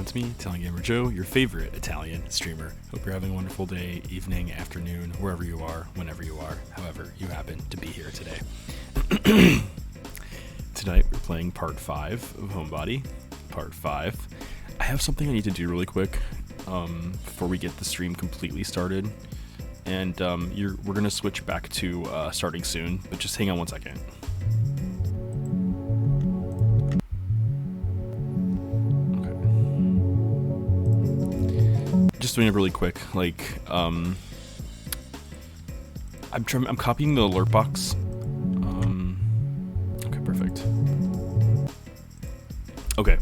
everyone, it's me, Italian Gamer Joe, your favorite Italian streamer. Hope you're having a wonderful day, evening, afternoon, wherever you are, whenever you are, however you happen to be here today. Tonight we're playing part 5 of Homebody. Part 5. I have something I need to do really quick before we get the stream completely started. And we're going to switch back to starting soon, but just hang on one second. Just doing it really quick, like, I'm copying the alert box. Okay, perfect. Okay,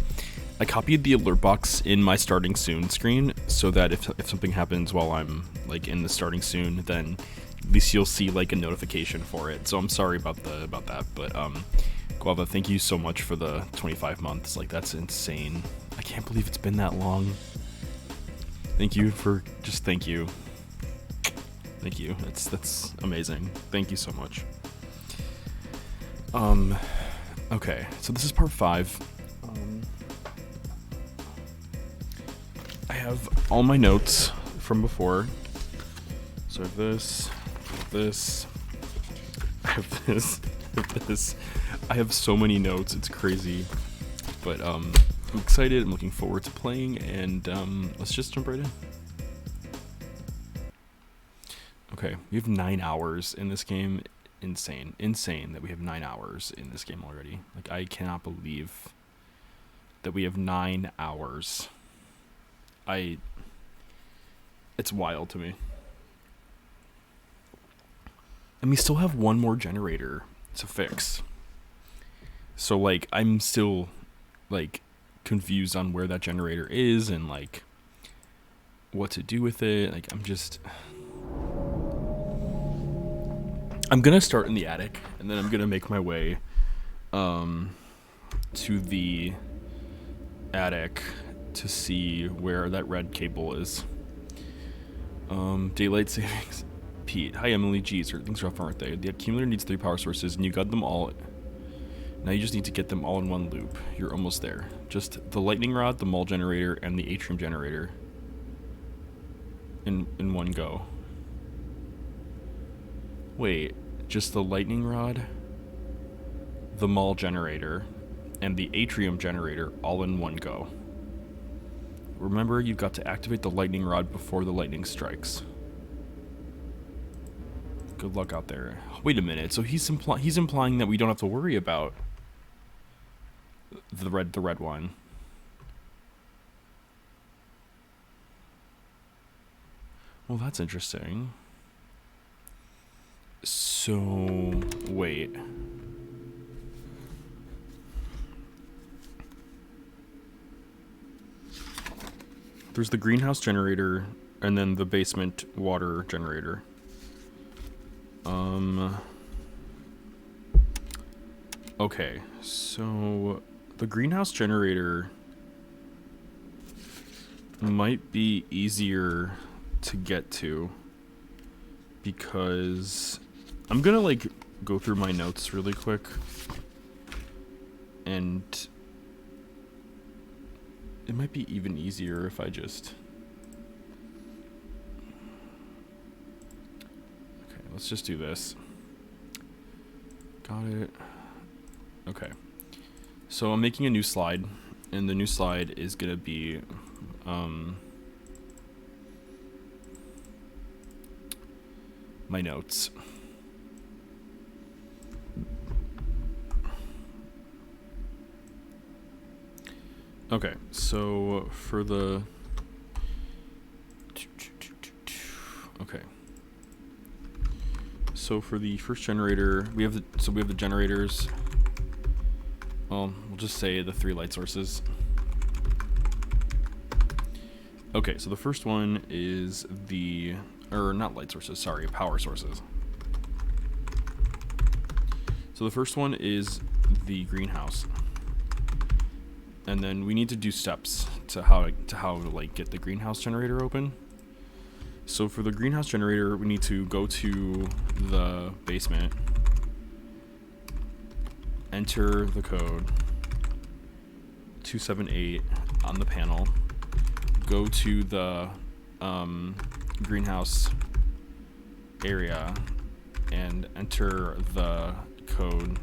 I copied the alert box in my starting soon screen so that if something happens while I'm, like, in the starting soon, then at least you'll see, like, a notification for it. So I'm sorry about that, but, Guava, thank you so much for the 25 months. Like, that's insane. I can't believe it's been that long. Thank you. Thank you. That's amazing. Thank you so much. Okay, so this is part 5. I have all my notes from before. So I have this, I have this. I have so many notes, it's crazy. But I'm excited, I'm looking forward to playing, and let's just jump right in. Okay, we have 9 hours in this game. Insane that we have 9 hours in this game already. Like, I cannot believe that we have 9 hours. It's wild to me. And we still have one more generator to fix. So, like, I'm still, like, confused on where that generator is and, like, what to do with it. Like, I'm gonna start in the attic, and then I'm gonna make my way to the attic to see where that red cable is. Daylight savings. Pete. Hi, Emily. Geez, things are rough, aren't they? The accumulator needs 3 power sources, and you got them all. Now you just need to get them all in one loop. You're almost there. Just the lightning rod, the mall generator, and the atrium generator in one go. Wait, just the lightning rod, the mall generator, and the atrium generator all in one go. Remember, you've got to activate the lightning rod before the lightning strikes. Good luck out there. Wait a minute, so he's implying that we don't have to worry about the red one. Well, that's interesting. So, wait. There's the greenhouse generator and then the basement water generator. Okay, so the greenhouse generator might be easier to get to because I'm gonna, like, go through my notes really quick, and it might be even easier if I just... Okay, let's just do this. Got it. Okay. So I'm making a new slide, and the new slide is gonna be, my notes. Okay, so for the... Okay. So for the first generator, we have the generators. Well, we'll just say the 3 light sources. Okay, so the first one is not light sources, sorry, power sources. So the first one is the greenhouse. And then we need to do steps to how to like get the greenhouse generator open. So for the greenhouse generator, we need to go to the basement, enter the code 278 on the panel, go to the greenhouse area and enter the code.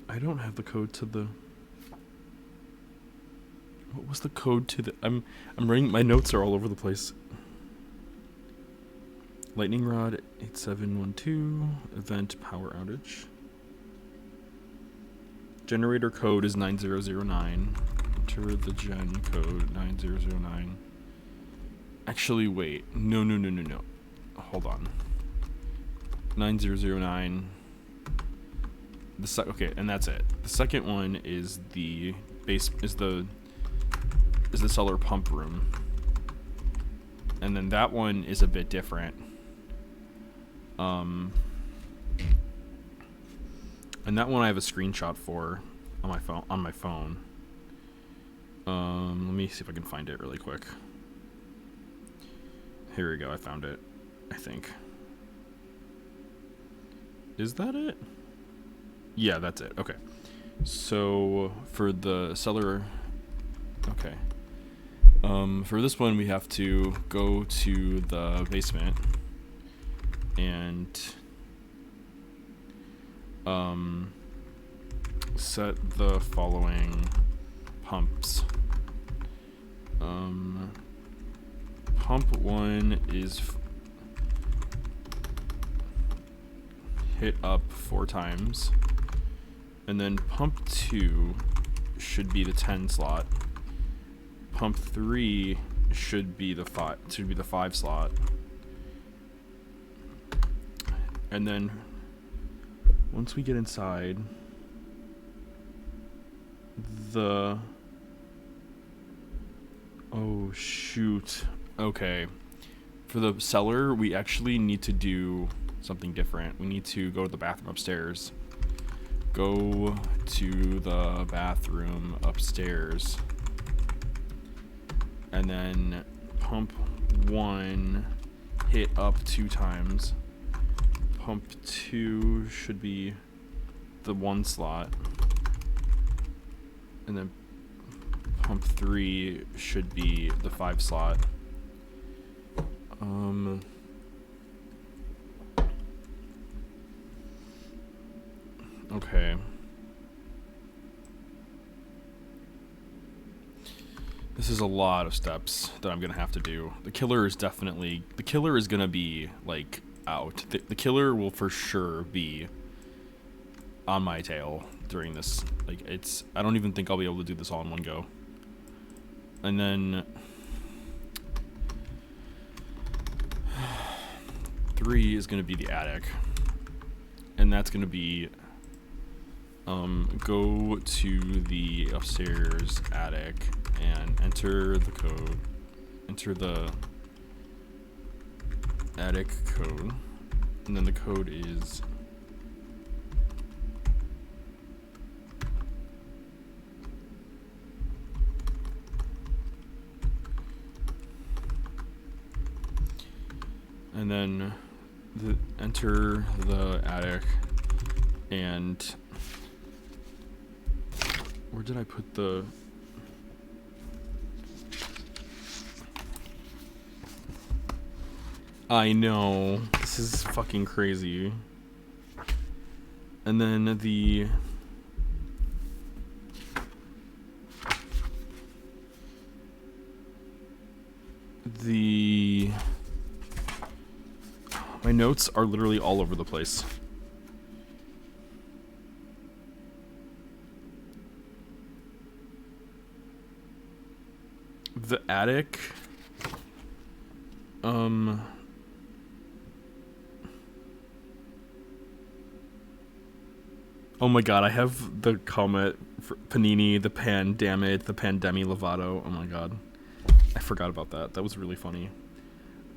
I don't have the code to the... What was the code to the... I'm writing... My notes are all over the place. Lightning rod 8712. Event power outage. Generator code is 9009. Enter the gen code 9009. Actually, wait. No. Hold on. 9009. Okay, and that's it. The second one is the base is the cellar pump room. And then that one is a bit different. And that one I have a screenshot for on my phone. Let me see if I can find it really quick. Here we go, I found it, I think. Is that it? Yeah, that's it. Okay. So for the cellar, okay. For this one, we have to go to the basement and set the following pumps. Pump 1 is hit up 4 times. And then pump 2 should be the 10 slot. Pump 3 should be the 5 slot. And then once we get inside, oh shoot. Okay. For the cellar, we actually need to do something different. We need to go to the bathroom upstairs. Go to the bathroom upstairs. And then pump 1 hit up 2 times. Pump 2 should be the 1 slot. And then pump 3 should be the 5 slot. Okay. This is a lot of steps that I'm gonna have to do. The killer is gonna be like out. The killer will for sure be on my tail during this. Like, I don't even think I'll be able to do this all in one go. And then 3 is gonna be the attic, and that's gonna be go to the upstairs attic and enter the code. Enter the attic code, and then the code is and then enter the attic, and where did I put the... I know, this is fucking crazy. And then my notes are literally all over the place. The attic, oh my god, I have the comment for Panini, the Pandemic, the Pandemi Lovato. Oh my god, I forgot about that. That was really funny.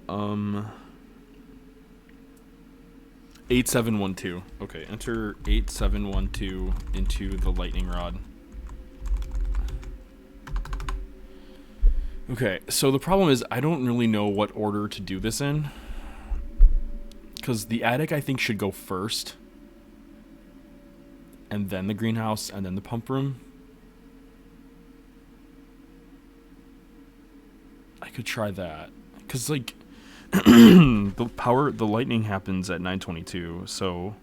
8712. Okay, enter 8712 into the lightning rod. Okay, so the problem is I don't really know what order to do this in, Because the attic, I think, should go first. And then the greenhouse, and then the pump room. I could try that. Because, like, the lightning happens at 9:22, so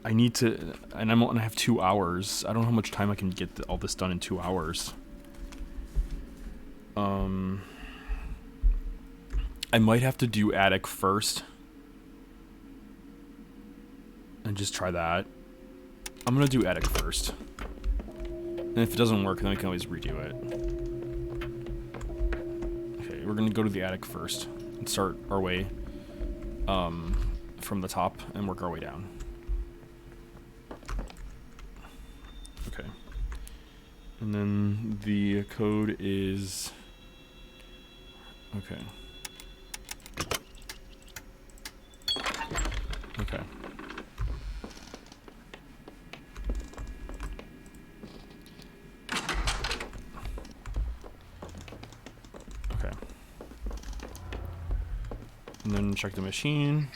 I need to, and I have 2 hours. I don't know how much time I can get all this done in 2 hours. I might have to do attic first and just try that. I'm gonna do attic first, and if it doesn't work, then I can always redo it. Okay, we're gonna go to the attic first and start our way from the top and work our way down. Okay, and then the code is okay. Okay. Okay. And then check the machine.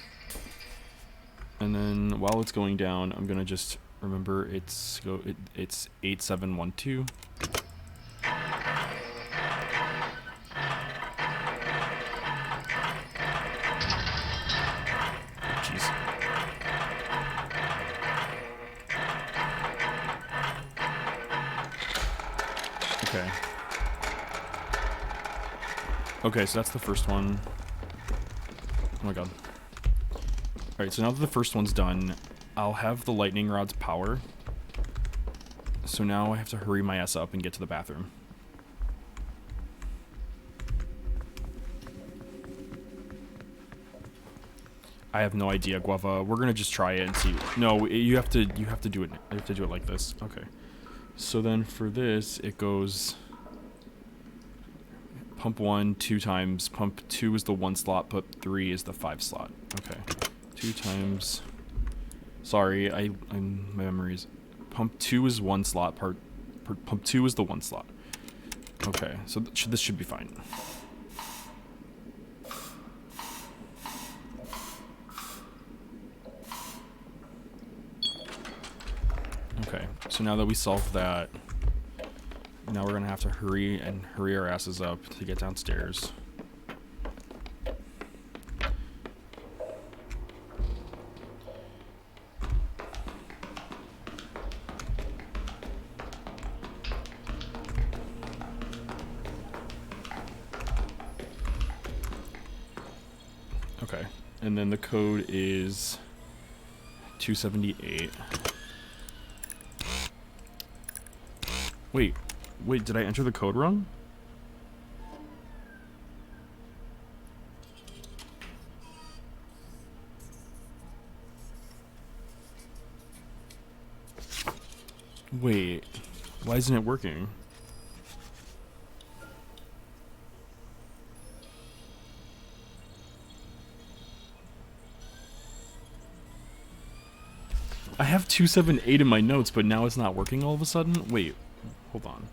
And then while it's going down, I'm gonna just remember it's 8712. Okay. Okay, so that's the first one. Oh my god. Alright, so now that the first one's done, I'll have the lightning rod's power. So now I have to hurry my ass up and get to the bathroom. I have no idea, Guava. We're gonna just try it and see. No, you have to do it. You have to do it like this. Okay. So then for this, it goes pump 1 2 times, pump 2 is the 1 slot, pump 3 is the 5 slot. Okay. 2 times. Sorry, my memory is pump 2 is 1 slot, pump 2 is the 1 slot. Okay, so this should be fine. Okay, so now that we solved that, now we're gonna have to hurry our asses up to get downstairs. Okay, and then the code is 278. Wait, did I enter the code wrong? Wait, why isn't it working? I have 278 in my notes, but now it's not working all of a sudden? Wait, hold on.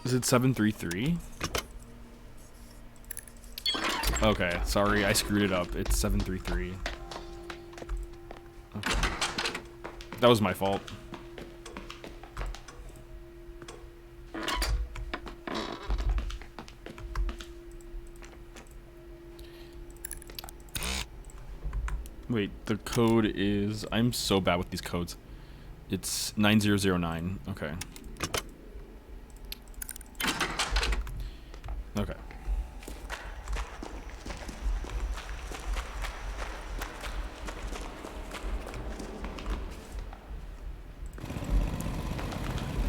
Is it 733? Okay, sorry, I screwed it up. It's 733. Okay. That was my fault. Wait, the code is... I'm so bad with these codes. It's 9009. Okay. Okay.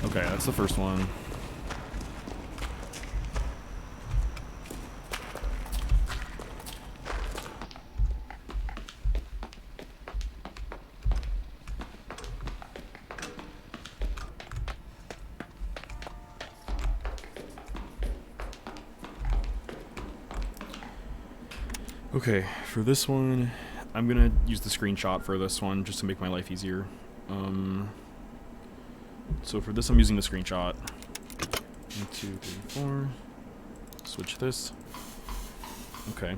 Okay, that's the first one. Okay, for this one, I'm gonna use the screenshot for this one just to make my life easier. So for this, I'm using the screenshot. 1, 2, 3, 4. Switch this. Okay.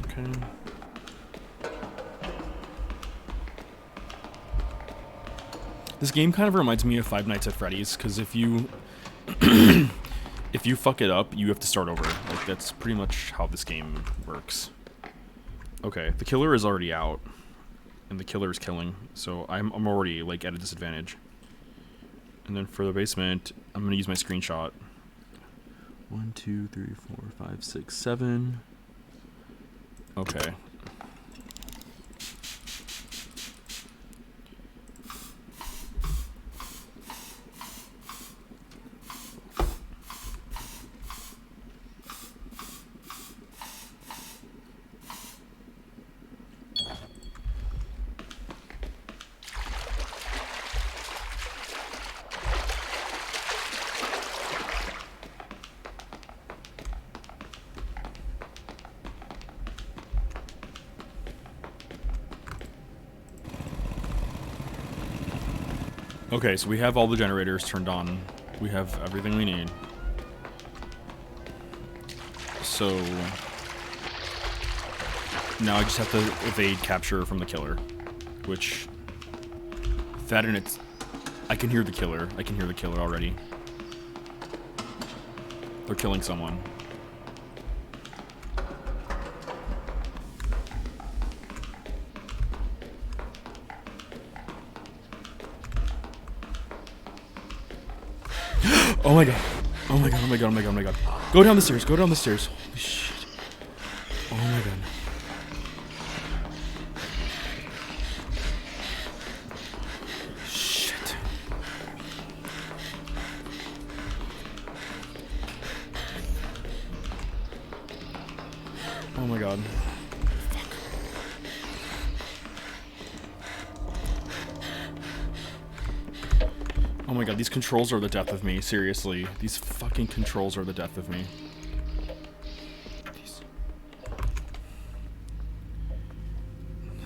Okay. This game kind of reminds me of Five Nights at Freddy's, because if you if you fuck it up, you have to start over. Like, that's pretty much how this game works. Okay, the killer is already out, and the killer is killing, so I'm already like at a disadvantage. And then for the basement, I'm gonna use my screenshot. 1, 2, 3, 4, 5, 6, 7. Okay. Okay, so we have all the generators turned on. We have everything we need. So now I just have to evade capture from the killer, which that and it's I can hear the killer. I can hear the killer already. They're killing someone. Oh my god. Oh my god, oh my god, oh my god, oh my god. Go down the stairs, go down the stairs. Holy shit. Oh my god. Shit. Oh my god. Oh my god, these controls are the death of me, seriously. These fucking controls are the death of me.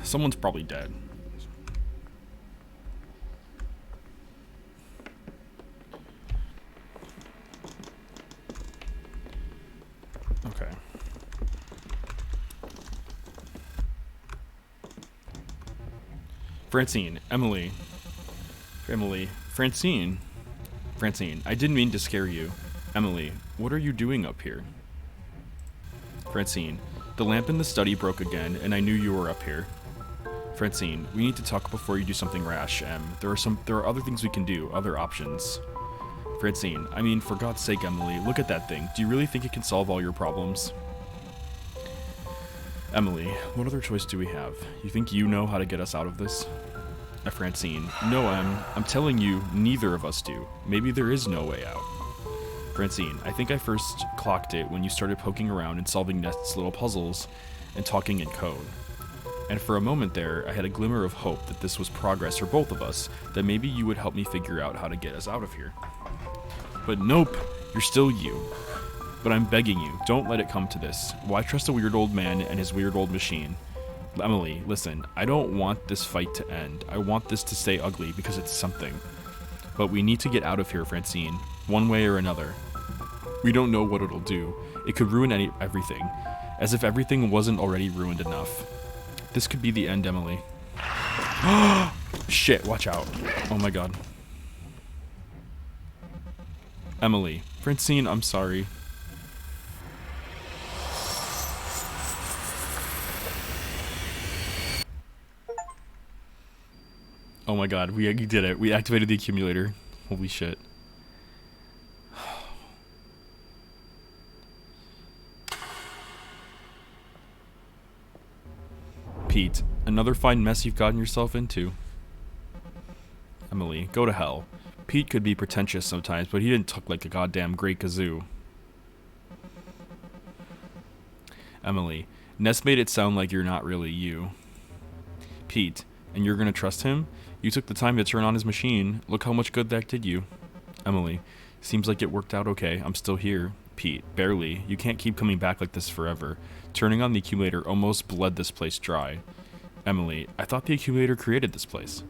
Someone's probably dead. Okay. Francine, Emily, Francine, I didn't mean to scare you. Emily, what are you doing up here? Francine, the lamp in the study broke again, and I knew you were up here. Francine, we need to talk before you do something rash, Em. There are other things we can do, other options. Francine, I mean, for God's sake, Emily, look at that thing. Do you really think it can solve all your problems? Emily, what other choice do we have? You think you know how to get us out of this? Francine, no, I'm telling you, neither of us do. Maybe there is no way out. Francine, I think I first clocked it when you started poking around and solving Nest's little puzzles and talking in code. And for a moment there, I had a glimmer of hope that this was progress for both of us, that maybe you would help me figure out how to get us out of here. But nope, you're still you. But I'm begging you, don't let it come to this. Why trust a weird old man and his weird old machine? Emily, listen, I don't want this fight to end. I want this to stay ugly because it's something. But we need to get out of here, Francine, one way or another. We don't know what it'll do. It could ruin everything, as if everything wasn't already ruined enough. This could be the end, Emily. Shit, watch out. Oh my god. Emily, Francine, I'm sorry. Oh my god, we did it. We activated the accumulator. Holy shit. Pete, another fine mess you've gotten yourself into. Emily, go to hell. Pete could be pretentious sometimes, but he didn't talk like a goddamn great kazoo. Emily, Ness made it sound like you're not really you. Pete, and you're gonna trust him? You took the time to turn on his machine. Look how much good that did you. Emily, seems like it worked out okay. I'm still here. Pete, barely. You can't keep coming back like this forever. Turning on the accumulator almost bled this place dry. Emily, I thought the accumulator created this place.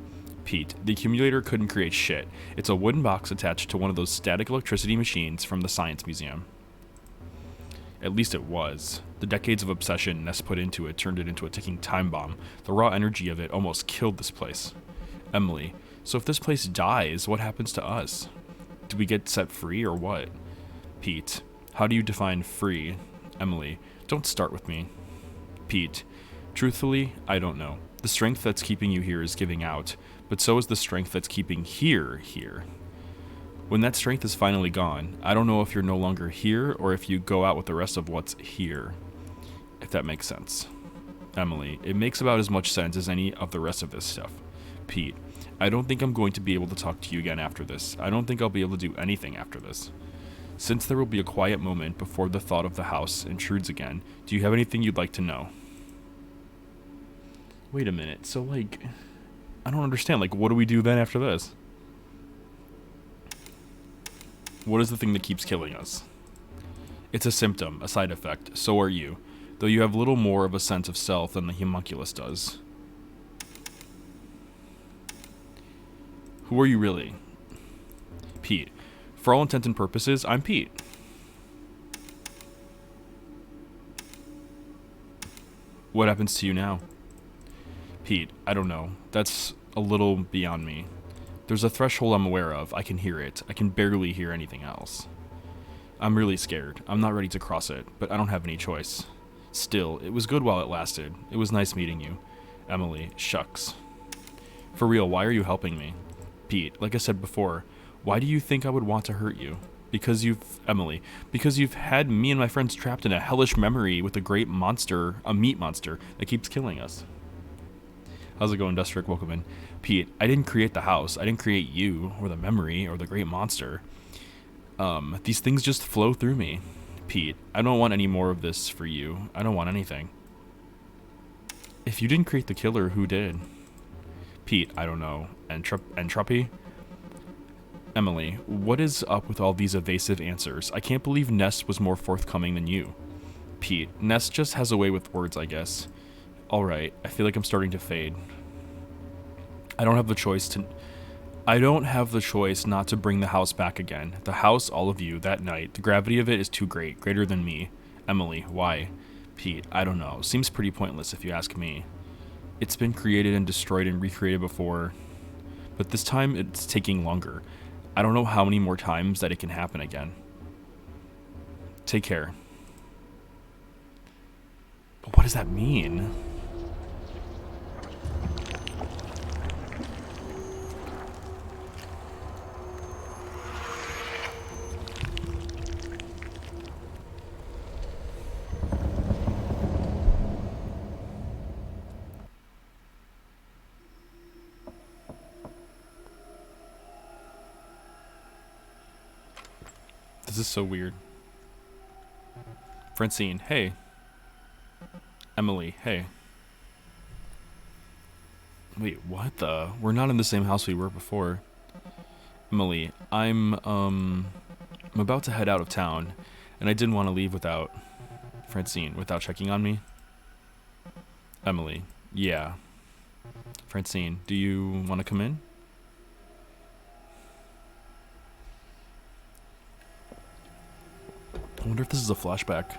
Pete, the accumulator couldn't create shit. It's a wooden box attached to one of those static electricity machines from the Science Museum. At least it was. The decades of obsession Ness put into it turned it into a ticking time bomb. The raw energy of it almost killed this place. Emily, so if this place dies, what happens to us? Do we get set free or what? Pete, how do you define free? Emily, don't start with me. Pete, truthfully, I don't know. The strength that's keeping you here is giving out, but so is the strength that's keeping here. When that strength is finally gone, I don't know if you're no longer here or if you go out with the rest of what's here. If that makes sense. Emily, it makes about as much sense as any of the rest of this stuff. Pete, I don't think I'm going to be able to talk to you again after this. I don't think I'll be able to do anything after this. Since there will be a quiet moment before the thought of the house intrudes again, do you have anything you'd like to know? Wait a minute, so like, I don't understand, like, what do we do then after this? What is the thing that keeps killing us? It's a symptom, a side effect, so are you, though you have little more of a sense of self than the homunculus does. Who are you really? Pete. For all intents and purposes, I'm Pete. What happens to you now? Pete, I don't know. That's a little beyond me. There's a threshold I'm aware of. I can hear it. I can barely hear anything else. I'm really scared. I'm not ready to cross it, but I don't have any choice. Still, it was good while it lasted. It was nice meeting you. Emily, shucks. For real, why are you helping me? Pete, like I said before, why do you think I would want to hurt you? Because you've had me and my friends trapped in a hellish memory with a great monster, a meat monster, that keeps killing us. How's it going, Dustrick? Welcome in. Pete, I didn't create the house. I didn't create you, or the memory, or the great monster. These things just flow through me. Pete, I don't want any more of this for you. I don't want anything. If you didn't create the killer, who did? Pete, I don't know. Entropy? Emily, what is up with all these evasive answers? I can't believe Ness was more forthcoming than you. Pete, Ness just has a way with words, I guess. Alright, I feel like I'm starting to fade. I don't have the choice not to bring the house back again. The house, all of you, that night, the gravity of it is too great, greater than me. Emily, why? Pete, I don't know. Seems pretty pointless if you ask me. It's been created and destroyed and recreated before, but this time it's taking longer. I don't know how many more times that it can happen again. Take care. But what does that mean? This is so weird. Francine, hey. Emily, hey. Wait, what the? We're not in the same house we were before. Emily, I'm about to head out of town, and I didn't want to leave without... Francine, without checking on me? Emily, yeah. Francine, do you want to come in? I wonder if this is a flashback.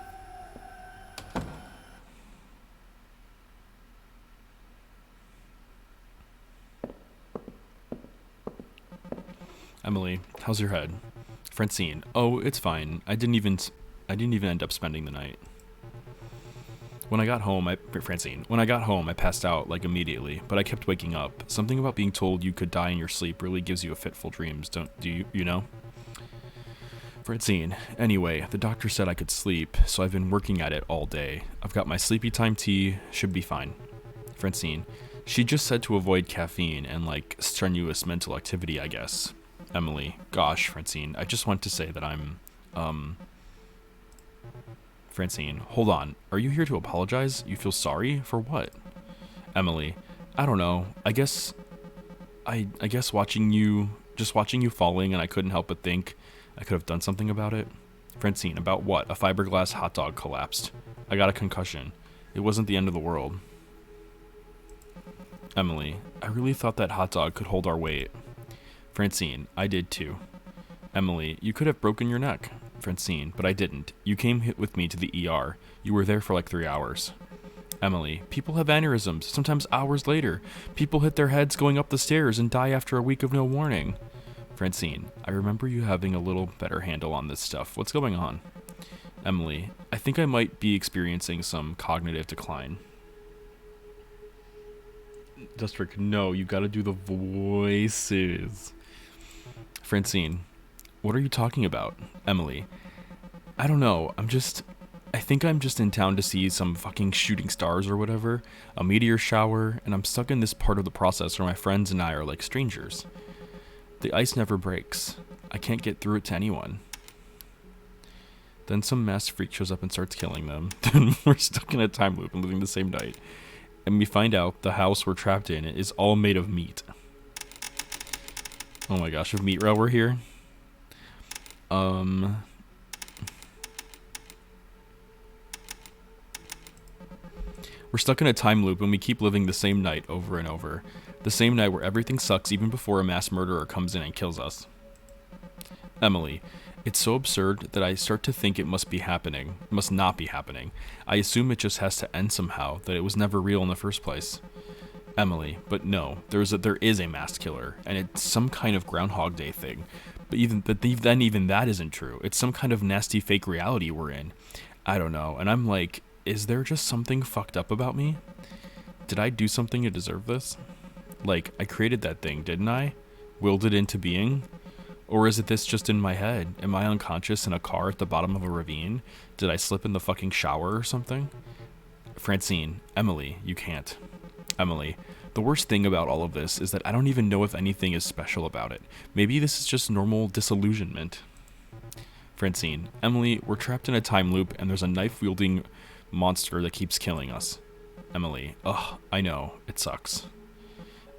Emily, how's your head? Francine, oh, it's fine. I didn't even end up spending the night. When I got home, I passed out like immediately, but I kept waking up. Something about being told you could die in your sleep really gives you fitful dreams, do you know? Francine, anyway, the doctor said I could sleep, so I've been working at it all day. I've got my sleepy time tea, should be fine. Francine, she just said to avoid caffeine and, like, strenuous mental activity, I guess. Emily, gosh, Francine, I just want to say that I'm, Francine, hold on, are you here to apologize? You feel sorry? For what? Emily, I don't know, I guess watching you falling and I couldn't help but think I could have done something about it. Francine, about what? A fiberglass hot dog collapsed. I got a concussion. It wasn't the end of the world. Emily, I really thought that hot dog could hold our weight. Francine, I did too. Emily, you could have broken your neck. Francine, but I didn't. You came with me to the ER. You were there for like 3 hours. Emily, people have aneurysms, sometimes hours later. People hit their heads going up the stairs and die after a week of no warning. Francine, I remember you having a little better handle on this stuff. What's going on? Emily, I think I might be experiencing some cognitive decline. District, no, you gotta do the voices. Francine, what are you talking about? Emily, I don't know, I think I'm just in town to see some fucking shooting stars or whatever, a meteor shower, and I'm stuck in this part of the process where my friends and I are like strangers. The ice never breaks. I can't get through it to anyone. Then some masked freak shows up and starts killing them. Then we're stuck in a time loop and living the same night. And we find out the house we're trapped in is all made of meat. Oh my gosh, if Meat Rail were here. We're stuck in a time loop and we keep living the same night over and over. The same night where everything sucks even before a mass murderer comes in and kills us. Emily, it's so absurd that I start to think it must not be happening. I assume it just has to end somehow, that it was never real in the first place. Emily, but no, there is a masked killer, and it's some kind of Groundhog Day thing. But even that isn't true. It's some kind of nasty fake reality we're in. I don't know, and I'm like, is there just something fucked up about me? Did I do something to deserve this? Like, I created that thing, didn't I? Willed it into being? Or is it this just in my head? Am I unconscious in a car at the bottom of a ravine? Did I slip in the fucking shower or something? Francine, Emily, you can't. Emily, the worst thing about all of this is that I don't even know if anything is special about it. Maybe this is just normal disillusionment. Francine, Emily, we're trapped in a time loop and there's a knife-wielding monster that keeps killing us. Emily, ugh, I know, it sucks.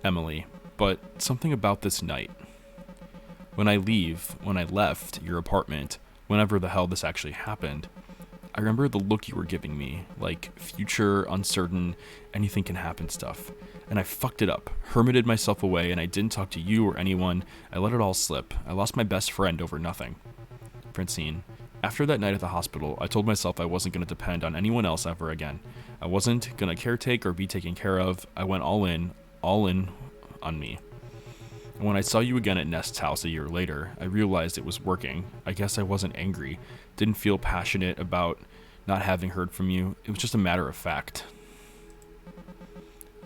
Emily, but something about this night. When I left your apartment, whenever the hell this actually happened, I remember the look you were giving me, like future, uncertain, anything can happen stuff. And I fucked it up, hermited myself away, and I didn't talk to you or anyone. I let it all slip. I lost my best friend over nothing. Francine, after that night at the hospital, I told myself I wasn't going to depend on anyone else ever again. I wasn't going to caretake or be taken care of. I went all in on me. And when I saw you again at Nest's house a year later, I realized it was working. I guess I wasn't angry, didn't feel passionate about not having heard from you. It was just a matter of fact.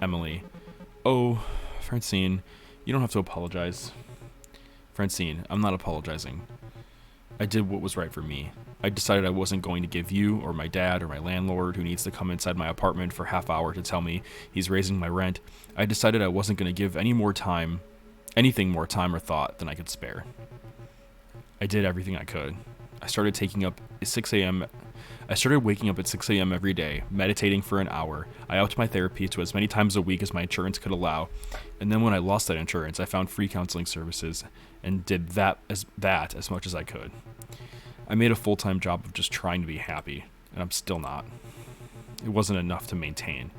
Emily, oh, Francine, you don't have to apologize. Francine, I'm not apologizing. I did what was right for me. I decided I wasn't going to give you or my dad or my landlord who needs to come inside my apartment for half hour to tell me he's raising my rent. I decided I wasn't going to give anything more time or thought than I could spare. I did everything I could. I started waking up at 6 a.m. every day, meditating for an hour. I upped my therapy to as many times a week as my insurance could allow. And then when I lost that insurance, I found free counseling services and did that as much as I could. I made a full-time job of just trying to be happy, and I'm still not. It wasn't enough to maintain.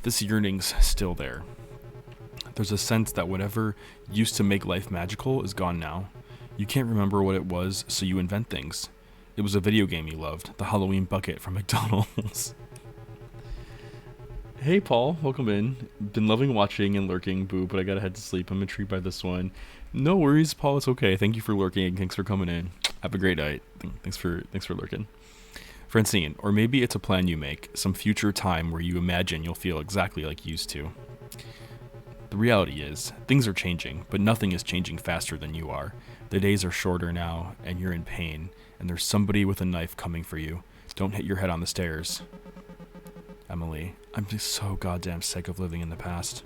This yearning's still there. There's a sense that whatever used to make life magical is gone now. You can't remember what it was, so you invent things. It was a video game you loved, the Halloween bucket from McDonald's. Hey Paul, welcome in. Been loving watching and lurking, boo, but I gotta head to sleep. I'm intrigued by this one. No worries, Paul, it's okay. Thank you for lurking and thanks for coming in. Have a great night. Thanks for lurking. Francine, or maybe it's a plan you make, some future time where you imagine you'll feel exactly like you used to. The reality is, things are changing, but nothing is changing faster than you are. The days are shorter now, and you're in pain, and there's somebody with a knife coming for you. Don't hit your head on the stairs. Emily, I'm just so goddamn sick of living in the past.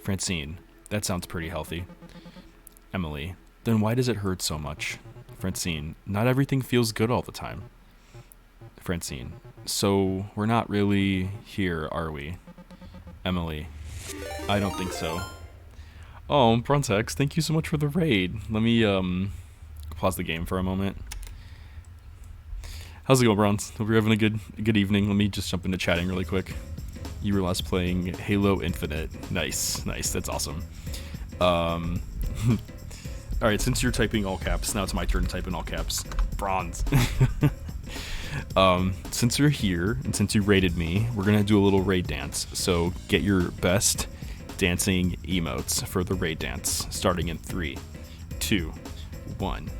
Francine, that sounds pretty healthy. Emily, then why does it hurt so much? Francine, not everything feels good all the time. Francine, so we're not really here, are we? Emily, I don't think so. Oh, Brontex, thank you so much for the raid. Let me pause the game for a moment. How's it going, Bronze? Hope you're having a good evening. Let me just jump into chatting really quick. You were last playing Halo Infinite. Nice. That's awesome. All right, since you're typing all caps, now it's my turn to type in all caps. Bronze. Since you're here and since you raided me, we're gonna do a little raid dance. So get your best dancing emotes for the raid dance, starting in 3, 2, 1.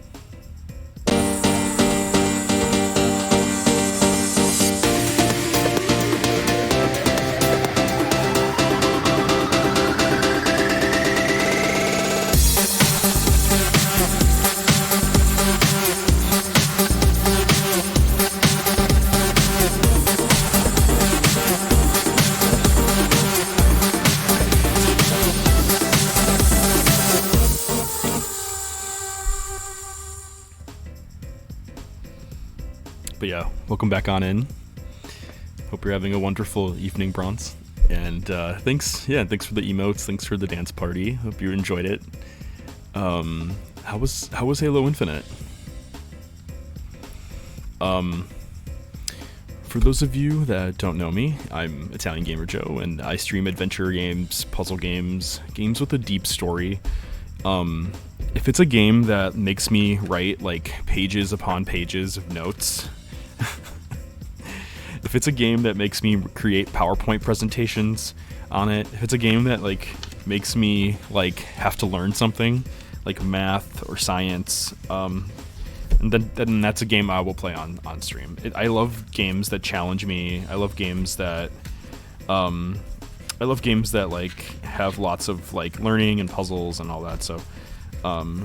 But yeah, welcome back on in. Hope you're having a wonderful evening, Bronze. And thanks for the emotes. Thanks for the dance party. Hope you enjoyed it. How was Halo Infinite? For those of you that don't know me, I'm Italian Gamer Joe, and I stream adventure games, puzzle games, games with a deep story. If it's a game that makes me write like pages upon pages of notes, if it's a game that makes me create PowerPoint presentations on it, if it's a game that like makes me like have to learn something like math or science, and then that's a game I will play on stream. I love games that challenge me. I love games that like have lots of like learning and puzzles and all that. So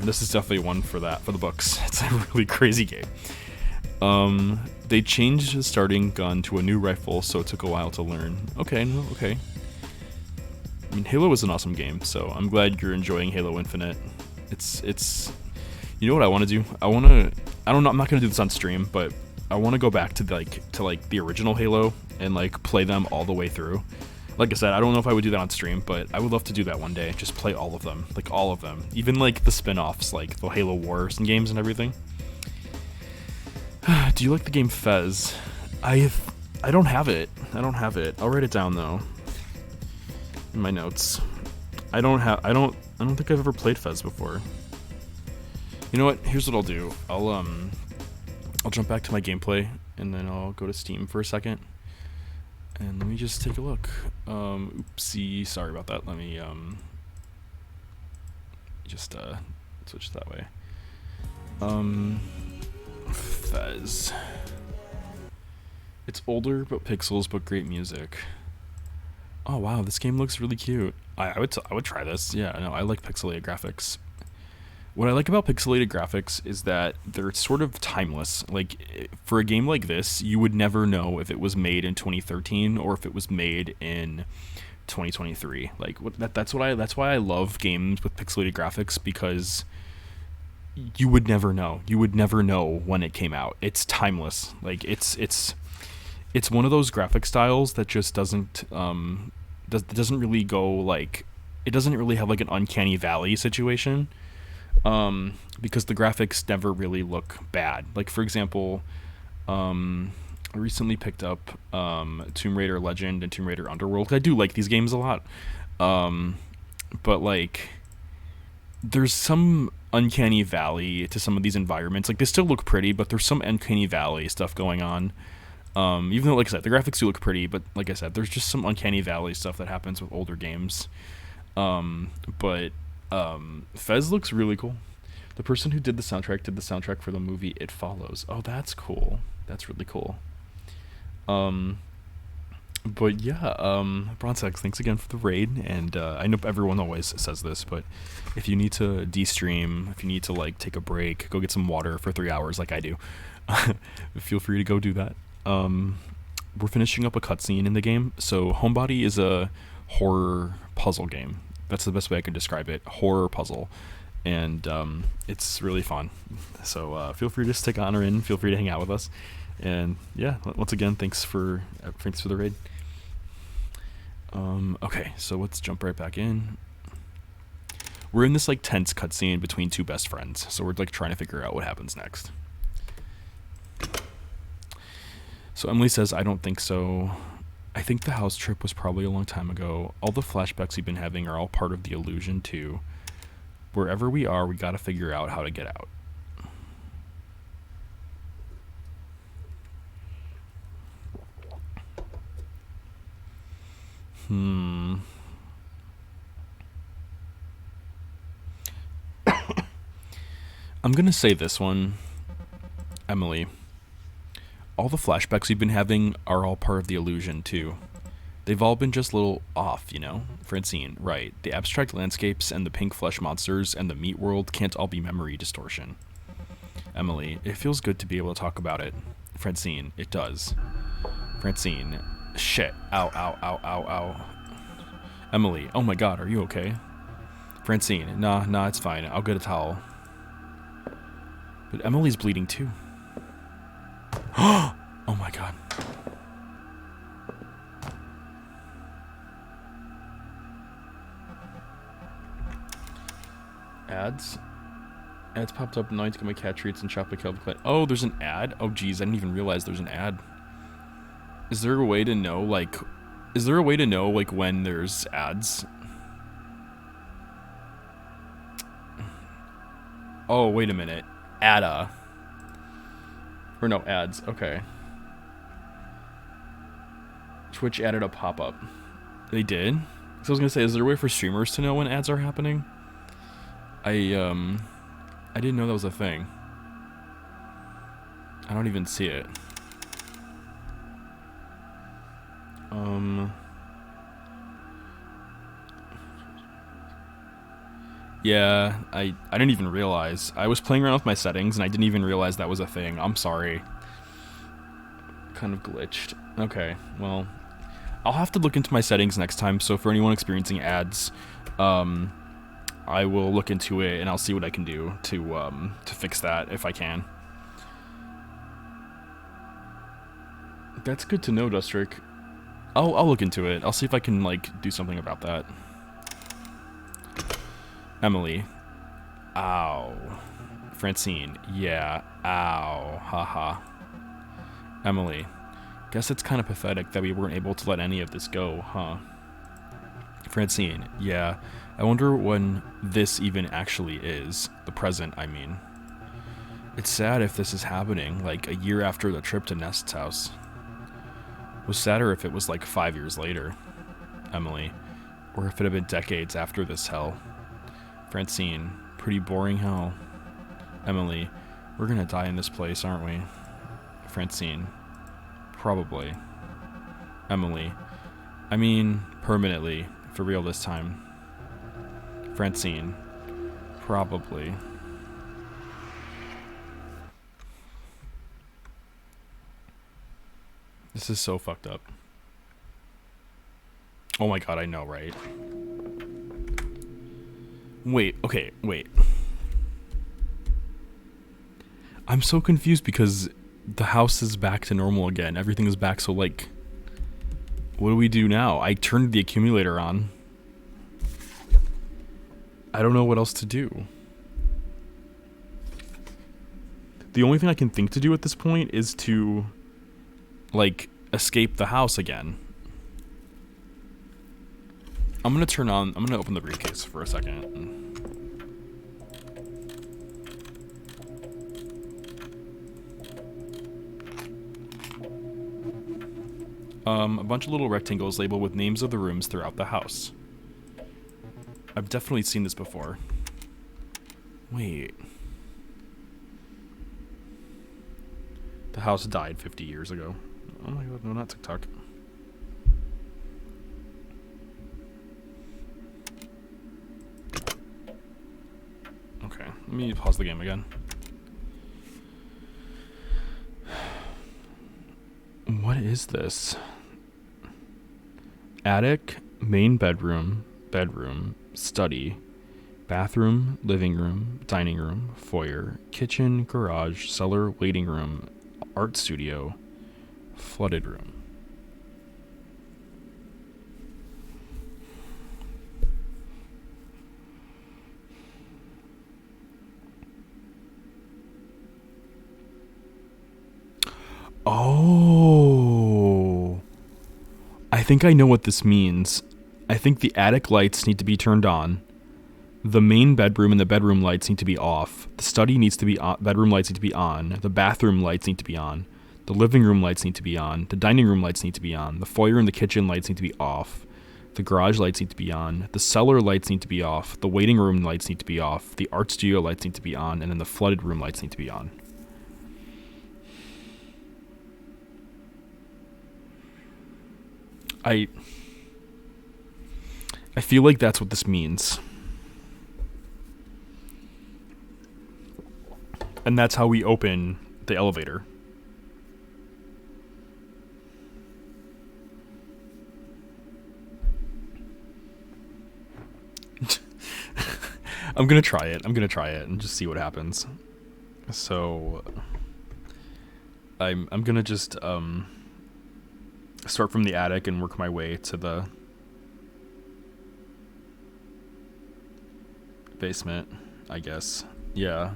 this is definitely one for that, for the books. It's a really crazy game. They changed the starting gun to a new rifle, so it took a while to learn. Okay. I mean, Halo was an awesome game, so I'm glad you're enjoying Halo Infinite. It's you know what I want to do? I'm not gonna do this on stream, but I want to go back to the original Halo and like play them all the way through. Like I said, I don't know if I would do that on stream, but I would love to do that one day. Just play all of them, even like the spin-offs, like the Halo Wars and games and everything. Do you like the game Fez? I don't have it. I'll write it down though in my notes. I don't think I've ever played Fez before. You know what? Here's what I'll do. I'll jump back to my gameplay and then I'll go to Steam for a second. And let me just take a look. Oopsie, sorry about that. Let me just switch that way. Fez. It's older, but pixels, but great music. Oh wow, this game looks really cute. I would try this. Yeah, no, I like pixelated graphics. What I like about pixelated graphics is that they're sort of timeless. Like, for a game like this, you would never know if it was made in 2013 or if it was made in 2023. Like, that's why I love games with pixelated graphics, because you would never know. You would never know when it came out. It's timeless. Like, it's one of those graphic styles that just doesn't really go like, it doesn't really have like an uncanny valley situation. Because the graphics never really look bad. Like, for example, I recently picked up Tomb Raider Legend and Tomb Raider Underworld. I do like these games a lot, but like, there's some uncanny valley to some of these environments. Like, they still look pretty, but there's some uncanny valley stuff going on. Even though, like I said, the graphics do look pretty, but like I said, there's just some uncanny valley stuff that happens with older games. Fez looks really cool. The person who did the soundtrack for the movie It Follows. Oh, that's cool. That's really cool. But yeah, Bronzex, thanks again for the raid. And I know everyone always says this, but if you need to de-stream, if you need to like take a break, go get some water for 3 hours like I do, feel free to go do that. We're finishing up a cutscene in the game. So Homebody is a horror puzzle game. That's the best way I can describe it. Horror puzzle. And it's really fun. So feel free to stick on or in. Feel free to hang out with us. And yeah, once again, thanks for the raid. Okay, so let's jump right back in. we're in this like tense cutscene between two best friends, so we're like trying to figure out what happens next. So Emily says, I don't think so. I think the house trip was probably a long time ago. All the flashbacks we've been having are all part of the illusion too. Wherever we are, we gotta figure out how to get out. I'm gonna say this one, Emily. All the flashbacks we've been having are all part of the illusion, too. They've all been just a little off, you know? Francine, right. The abstract landscapes and the pink flesh monsters and the meat world can't all be memory distortion. Emily, it feels good to be able to talk about it. Francine, it does. Francine, shit. Ow, ow, ow, ow, ow. Emily, oh my god, are you okay? Francine, nah, it's fine. I'll get a towel. But Emily's bleeding too. Oh my god. Ads popped up now to get my cat treats and chocolate kelp. Oh, there's an ad? Oh geez, I didn't even realize there's an ad. Is there a way to know like when there's ads? Oh, wait a minute. Ada. Or no, ads. Okay. Twitch added a pop-up. They did? So I was gonna say, is there a way for streamers to know when ads are happening? I didn't know that was a thing. I don't even see it. Yeah, I didn't even realize. I was playing around with my settings and I didn't even realize that was a thing. I'm sorry. Kind of glitched. Okay, well, I'll have to look into my settings next time, so for anyone experiencing ads, I will look into it and I'll see what I can do to fix that if I can. That's good to know, Dustrick. I'll look into it. I'll see if I can like do something about that. Emily. Ow. Francine. Yeah. Ow. Haha. Emily. Guess it's kind of pathetic that we weren't able to let any of this go, huh? Francine. Yeah. I wonder when this even actually is. The present, I mean. It's sad if this is happening, like a year after the trip to Nest's house. It was sadder if it was like 5 years later. Emily. Or if it had been decades after this hell. Francine, pretty boring hell. Emily, we're gonna die in this place, aren't we? Francine, probably. Emily, I mean, permanently, for real this time. Francine, probably. This is so fucked up. Oh my god, I know, right? Wait, okay, wait. I'm so confused because the house is back to normal again. Everything is back, so like, what do we do now? I turned the accumulator on. I don't know what else to do. The only thing I can think to do at this point is to, like, escape the house again. I'm gonna open the briefcase for a second. A bunch of little rectangles labeled with names of the rooms throughout the house. I've definitely seen this before. Wait. The house died 50 years ago. Oh my god, no, not TikTok. Okay, let me pause the game again. What is this? Attic, main bedroom, study, bathroom, living room, dining room, foyer, kitchen, garage, cellar, waiting room, art studio, flooded room. Oh. I think I know what this means. I think the attic lights need to be turned on. The main bedroom and the bedroom lights need to be off. The study needs to be on. Bedroom lights need to be on. The bathroom lights need to be on. The living room lights need to be on. The dining room lights need to be on. The foyer and the kitchen lights need to be off. The garage lights need to be on. The cellar lights need to be off. The waiting room lights need to be off. The art studio lights need to be on. And then the flooded room lights need to be on. I feel like that's what this means. And that's how we open the elevator. I'm gonna try it and just see what happens. So I'm gonna just start from the attic and work my way to the basement, I guess. Yeah.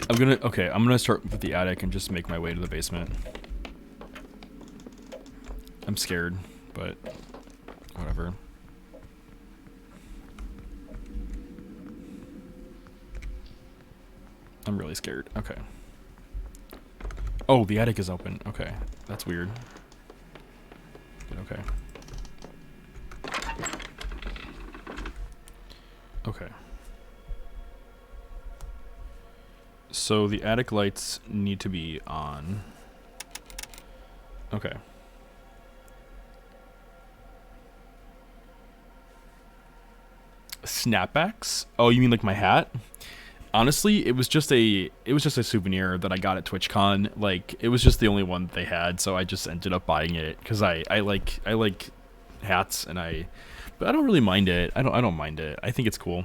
I'm gonna start with the attic and just make my way to the basement. I'm scared, but whatever. I'm really scared. Okay. Oh, the attic is open. Okay. That's weird. Okay. Okay. So the attic lights need to be on. Okay. Snapbacks? Oh, you mean like my hat? Honestly, it was just a souvenir that I got at TwitchCon. Like, it was just the only one that they had, so I just ended up buying it because I like hats, and but I don't really mind it. I don't mind it. I think it's cool.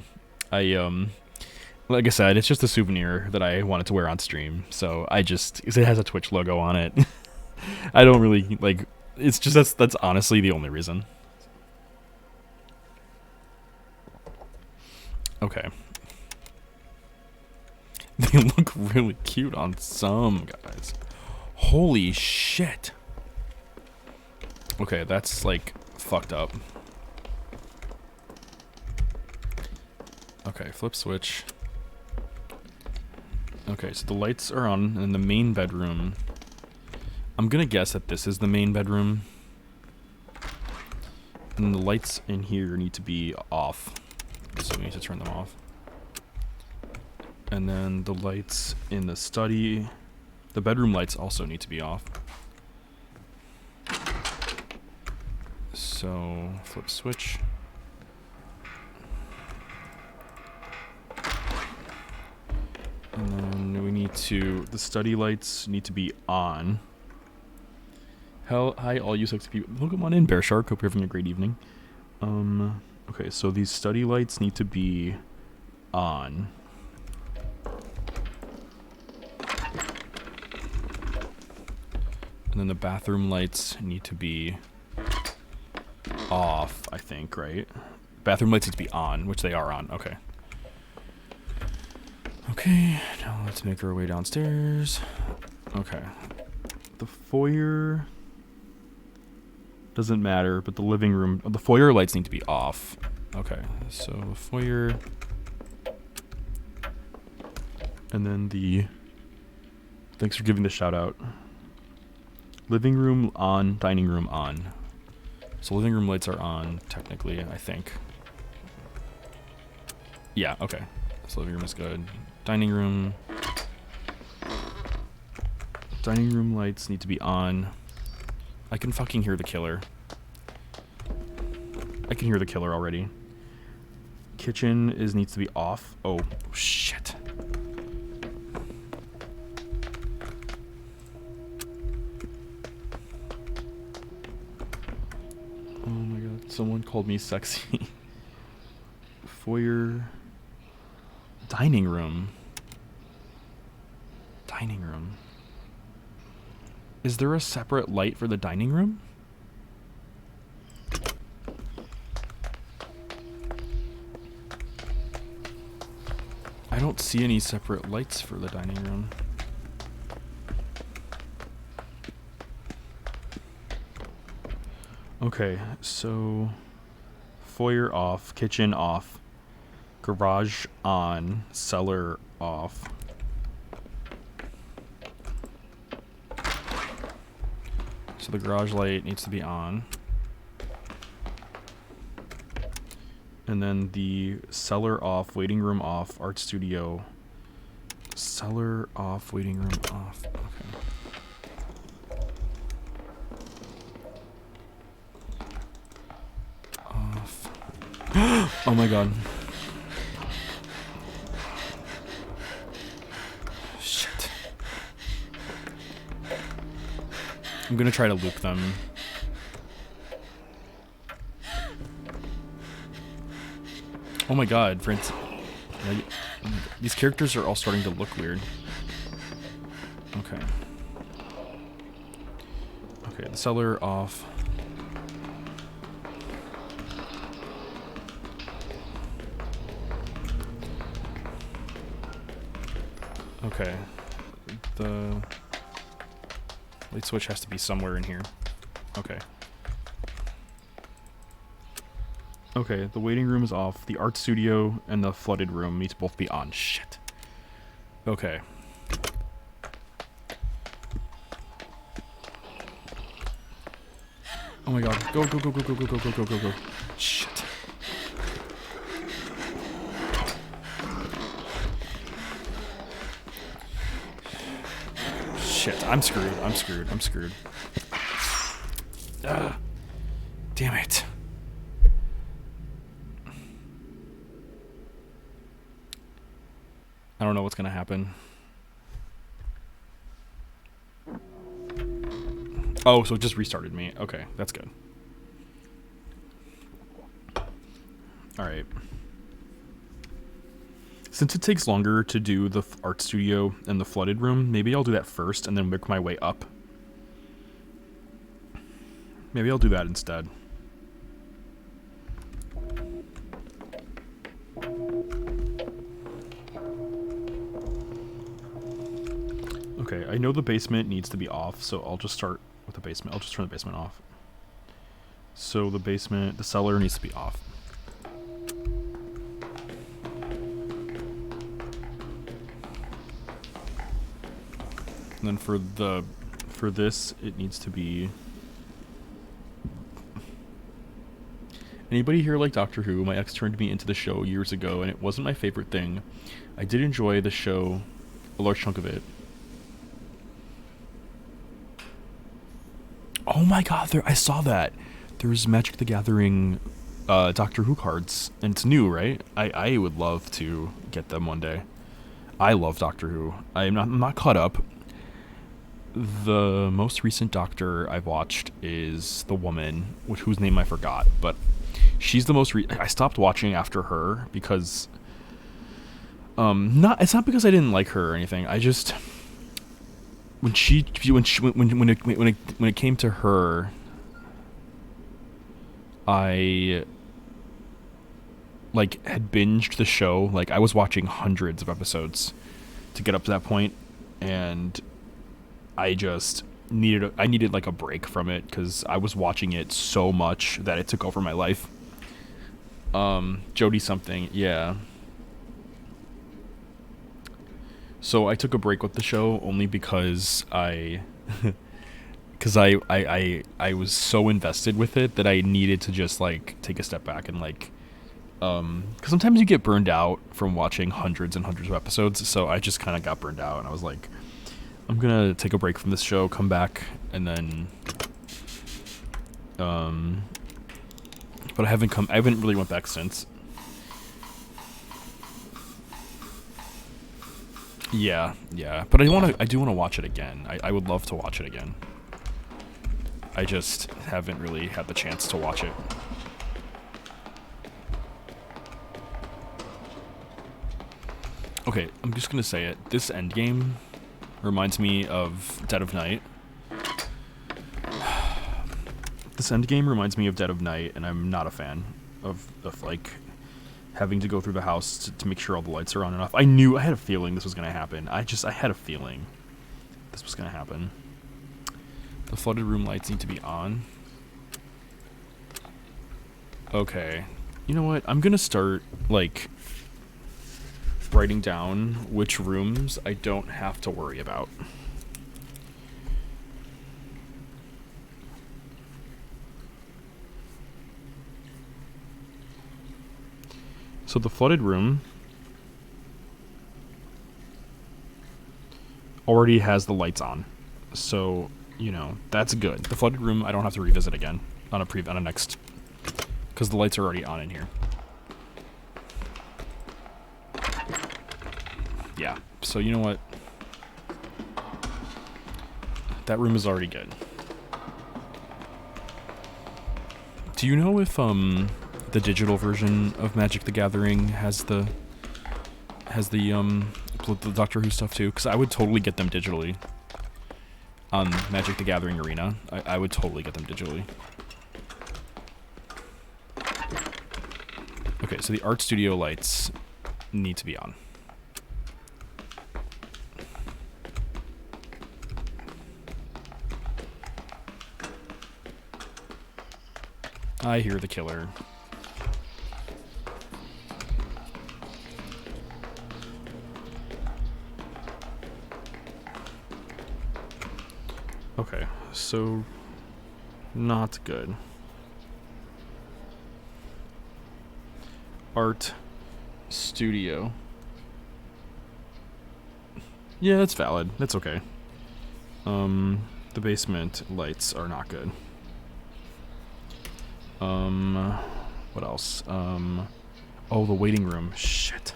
Like I said, it's just a souvenir that I wanted to wear on stream, so because it has a Twitch logo on it. I don't really like. It's just that's honestly the only reason. Okay. They look really cute on some guys. Holy shit. Okay, that's like fucked up. Okay, flip switch. Okay, so the lights are on in the main bedroom. I'm gonna guess that this is the main bedroom. And the lights in here need to be off. So we need to turn them off. And then the lights in the study, the bedroom lights also need to be off. So, flip switch. And then we need the study lights need to be on. Hi all you sexy people. Welcome on in, Bear Shark. Hope you're having a great evening. Okay, so these study lights need to be on. And then the bathroom lights need to be off, I think, right? Bathroom lights need to be on, which they are on. Okay. Okay, now let's make our way downstairs. Okay. The foyer doesn't matter, but the living room, the foyer lights need to be off. Okay, so the foyer. And then thanks for giving the shout out. Living room on, dining room on. So living room lights are on, technically, I think. Yeah, okay. So living room is good. Dining room lights need to be on. I can fucking hear the killer. I can hear the killer already. Kitchen needs to be off. Oh, shit. Oh my god, someone called me sexy. Foyer. Dining room. Dining room. Is there a separate light for the dining room? I don't see any separate lights for the dining room. Okay, so foyer off, kitchen off, garage on, cellar off. So the garage light needs to be on. And then the cellar off, waiting room off, art studio. Cellar off, waiting room off. Okay. Off. Oh my god. Shit. I'm gonna try to loop them. Oh my god, for instance, these characters are all starting to look weird. Okay. Okay, the cellar off. Okay. The light switch has to be somewhere in here. Okay. Okay, the waiting room is off. The art studio and the flooded room need to both be on. Shit. Okay. Oh my god. Go, go, go, go, go, go, go, go, go, go, go. Shit. Shit, I'm screwed. I'm screwed. I'm screwed. Damn it. I don't know what's gonna happen. Oh, so it just restarted me. Okay, that's good. Alright. Since it takes longer to do the art studio and the flooded room, maybe I'll do that first and then work my way up. Maybe I'll do that instead. Okay, I know the basement needs to be off, so I'll just start with the basement. I'll just turn the basement off. So the basement, the cellar needs to be off. And then for this, it needs to be... Anybody here like Doctor Who? My ex turned me into the show years ago, and it wasn't my favorite thing. I did enjoy the show, a large chunk of it. Oh my god, I saw that. There's Magic the Gathering Doctor Who cards, and it's new, right? I would love to get them one day. I love Doctor Who. I'm not caught up. The most recent Doctor I've watched is the woman, whose name I forgot, but she's the most. I stopped watching after her because, it's not because I didn't like her or anything. I just when it came to her, I had binged the show. Like I was watching hundreds of episodes to get up to that point, and I just needed like a break from it because I was watching it so much that it took over my life. Jodie something, yeah. So I took a break with the show only because I was so invested with it that I needed to just take a step back and because sometimes you get burned out from watching hundreds and hundreds of episodes. So I just kind of got burned out, and I was like, I'm gonna take a break from this show, come back, and then but I haven't really went back since. Yeah, but I do want to watch it again. I would love to watch it again. I just haven't really had the chance to watch it. Okay, I'm just gonna say it. This endgame reminds me of Dead of Night. This endgame reminds me of Dead of Night, and I'm not a fan of having to go through the house to make sure all the lights are on and off. I had a feeling this was gonna happen. I had a feeling this was gonna happen. The flooded room lights need to be on. Okay. You know what? I'm gonna start, like, writing down which rooms I don't have to worry about. So the flooded room already has the lights on. So, you know, that's good. The flooded room I don't have to revisit again on a next, because the lights are already on in here. Yeah. So you know what? That room is already good. Do you know if the digital version of Magic the Gathering has the Doctor Who stuff too? Because I would totally get them digitally on Magic the Gathering Arena. I would totally get them digitally. Okay, so the art studio lights need to be on. I hear the killer. Okay, so not good. Art studio. Yeah, that's valid. That's okay. The basement lights are not good. What else? Oh, the waiting room. Shit.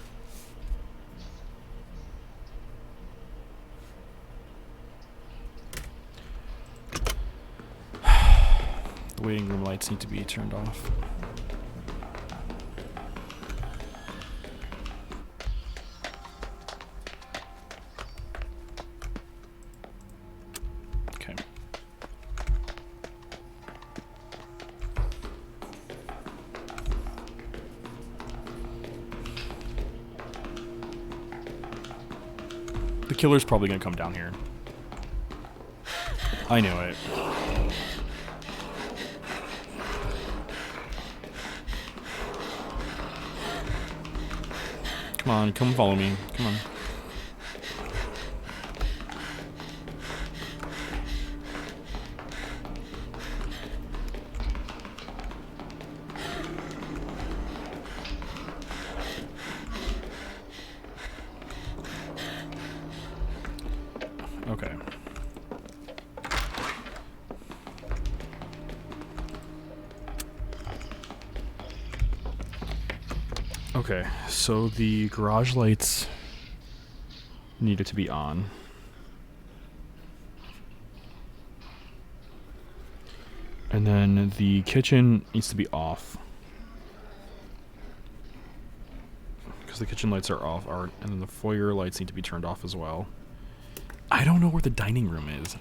The waiting room lights need to be turned off. Okay. The killer's probably gonna come down here. I knew it. Come on, come follow me. Come on. Okay. Okay, so the garage lights needed to be on. And then the kitchen needs to be off. Because the kitchen lights are off, and then the foyer lights need to be turned off as well. I don't know where the dining room is.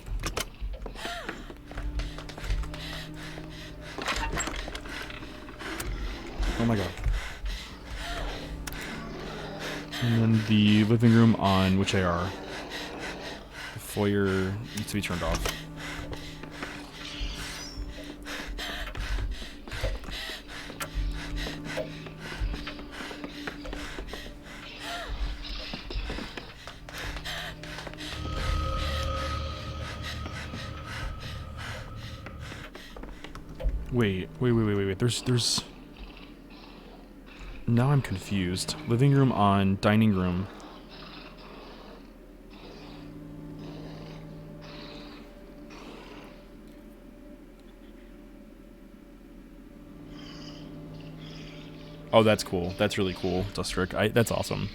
Oh my god. And then the living room on, which they are. The foyer needs to be turned off. Wait. There's... Now I'm confused. Living room on, dining room. Oh, that's cool. That's really cool, Dustrick. That's awesome.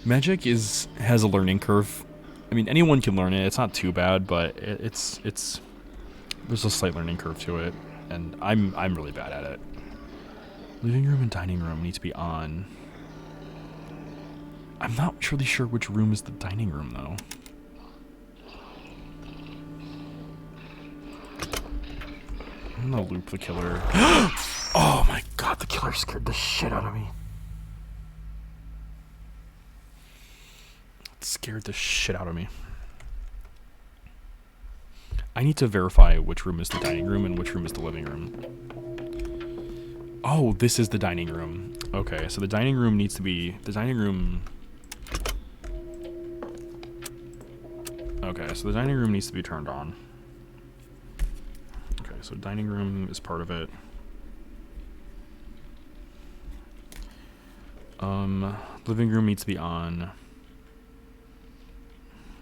Magic has a learning curve. I mean, anyone can learn it. It's not too bad, but it's there's a slight learning curve to it, and I'm really bad at it. Living room and dining room need to be on. I'm not really sure which room is the dining room, though. I'm gonna loop the killer. Oh my god, the killer scared the shit out of me. It scared the shit out of me. I need to verify which room is the dining room and which room is the living room. Oh, this is the dining room. Okay, so the dining room needs to be... Okay, so the dining room needs to be turned on. Okay, so dining room is part of it. Living room needs to be on.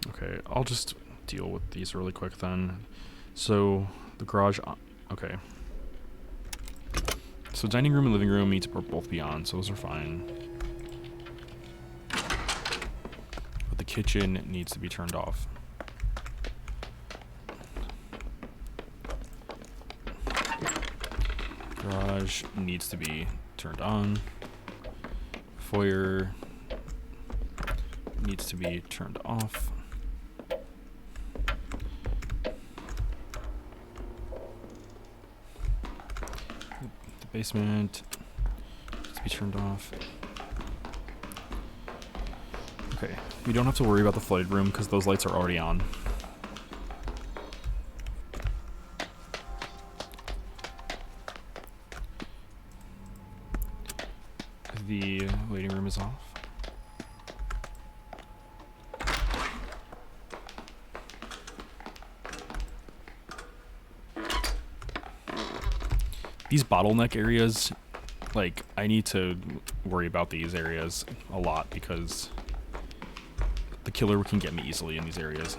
Okay, I'll just deal with these really quick then. So, the garage... Okay. So dining room and living room need to both be on, so those are fine. But the kitchen needs to be turned off. Garage needs to be turned on. Foyer needs to be turned off. The basement needs to be turned off. Okay, we don't have to worry about the flooded room because those lights are already on. The waiting room is off. These bottleneck areas, like, I need to worry about these areas a lot because the killer can get me easily in these areas.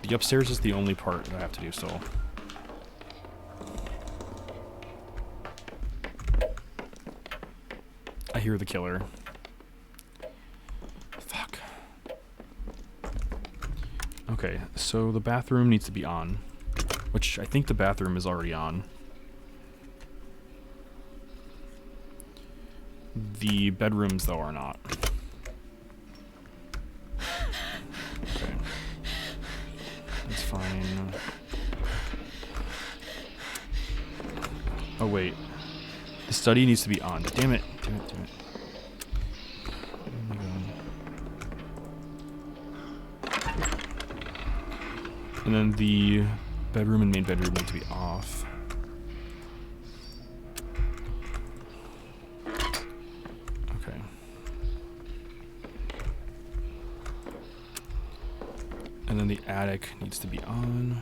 The upstairs is the only part that I have to do still. I hear the killer. Fuck. Okay, so the bathroom needs to be on, which I think the bathroom is already on. The bedrooms, though, are not. Okay. That's fine. Oh, wait. The study needs to be on. Damn it. Damn it, damn it. Oh my god. And then the bedroom and main bedroom need to be off. Okay. And then the attic needs to be on.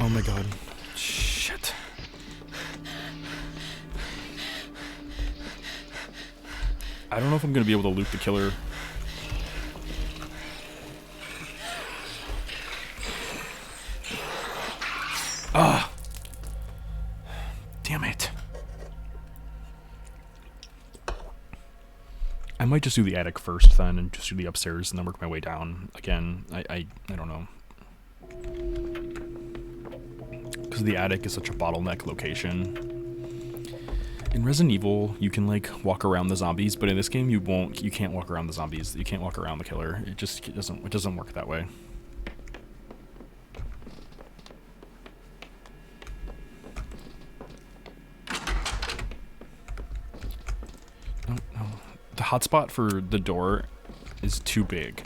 Oh my god. Shit. I don't know if I'm gonna be able to loot the killer. Ah! Damn it. I might just do the attic first then and just do the upstairs and then work my way down. Again, I don't know. Because the attic is such a bottleneck location. In Resident Evil, you can like walk around the zombies, but in this game you can't walk around the zombies. You can't walk around the killer. It doesn't work that way. No. The hotspot for the door is too big.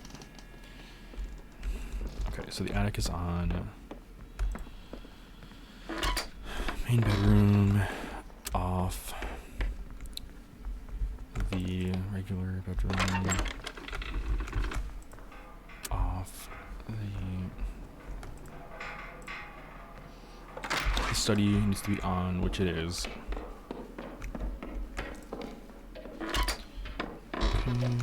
Okay, so the attic is on. Main bedroom off. The regular bedroom off. The study needs to be on, which it is. Okay.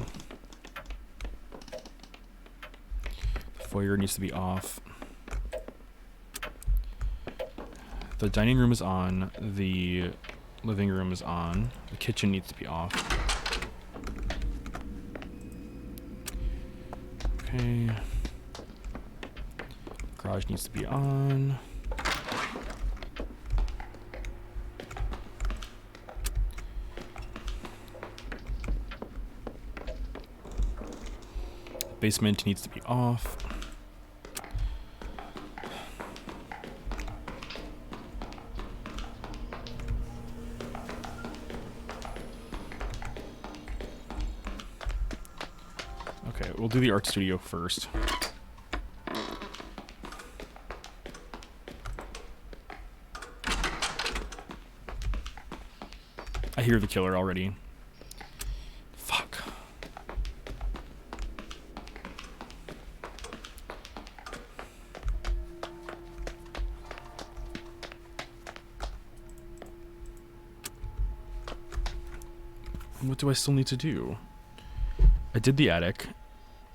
The foyer needs to be off. The dining room is on, the living room is on, the kitchen needs to be off. Okay. Garage needs to be on. Basement needs to be off. we'll do the art studio first. I hear the killer already. Fuck. What do I still need to do? I did the attic.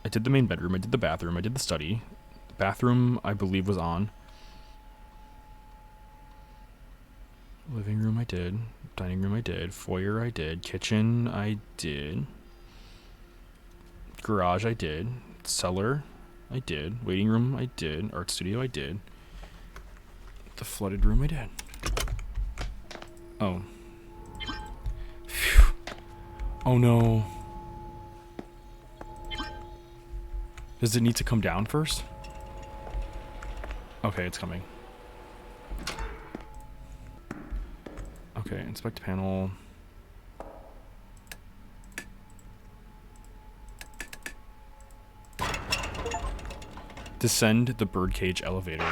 I did the main bedroom. I did the bathroom. I did the study. The bathroom, I believe, was on. Living room, I did. Dining room, I did. Foyer, I did. Kitchen, I did. Garage, I did. Cellar, I did. Waiting room, I did. Art studio, I did. The flooded room, I did. Oh. Phew. Oh no. Does it need to come down first? Okay, it's coming. Okay, inspect panel. Descend the birdcage elevator.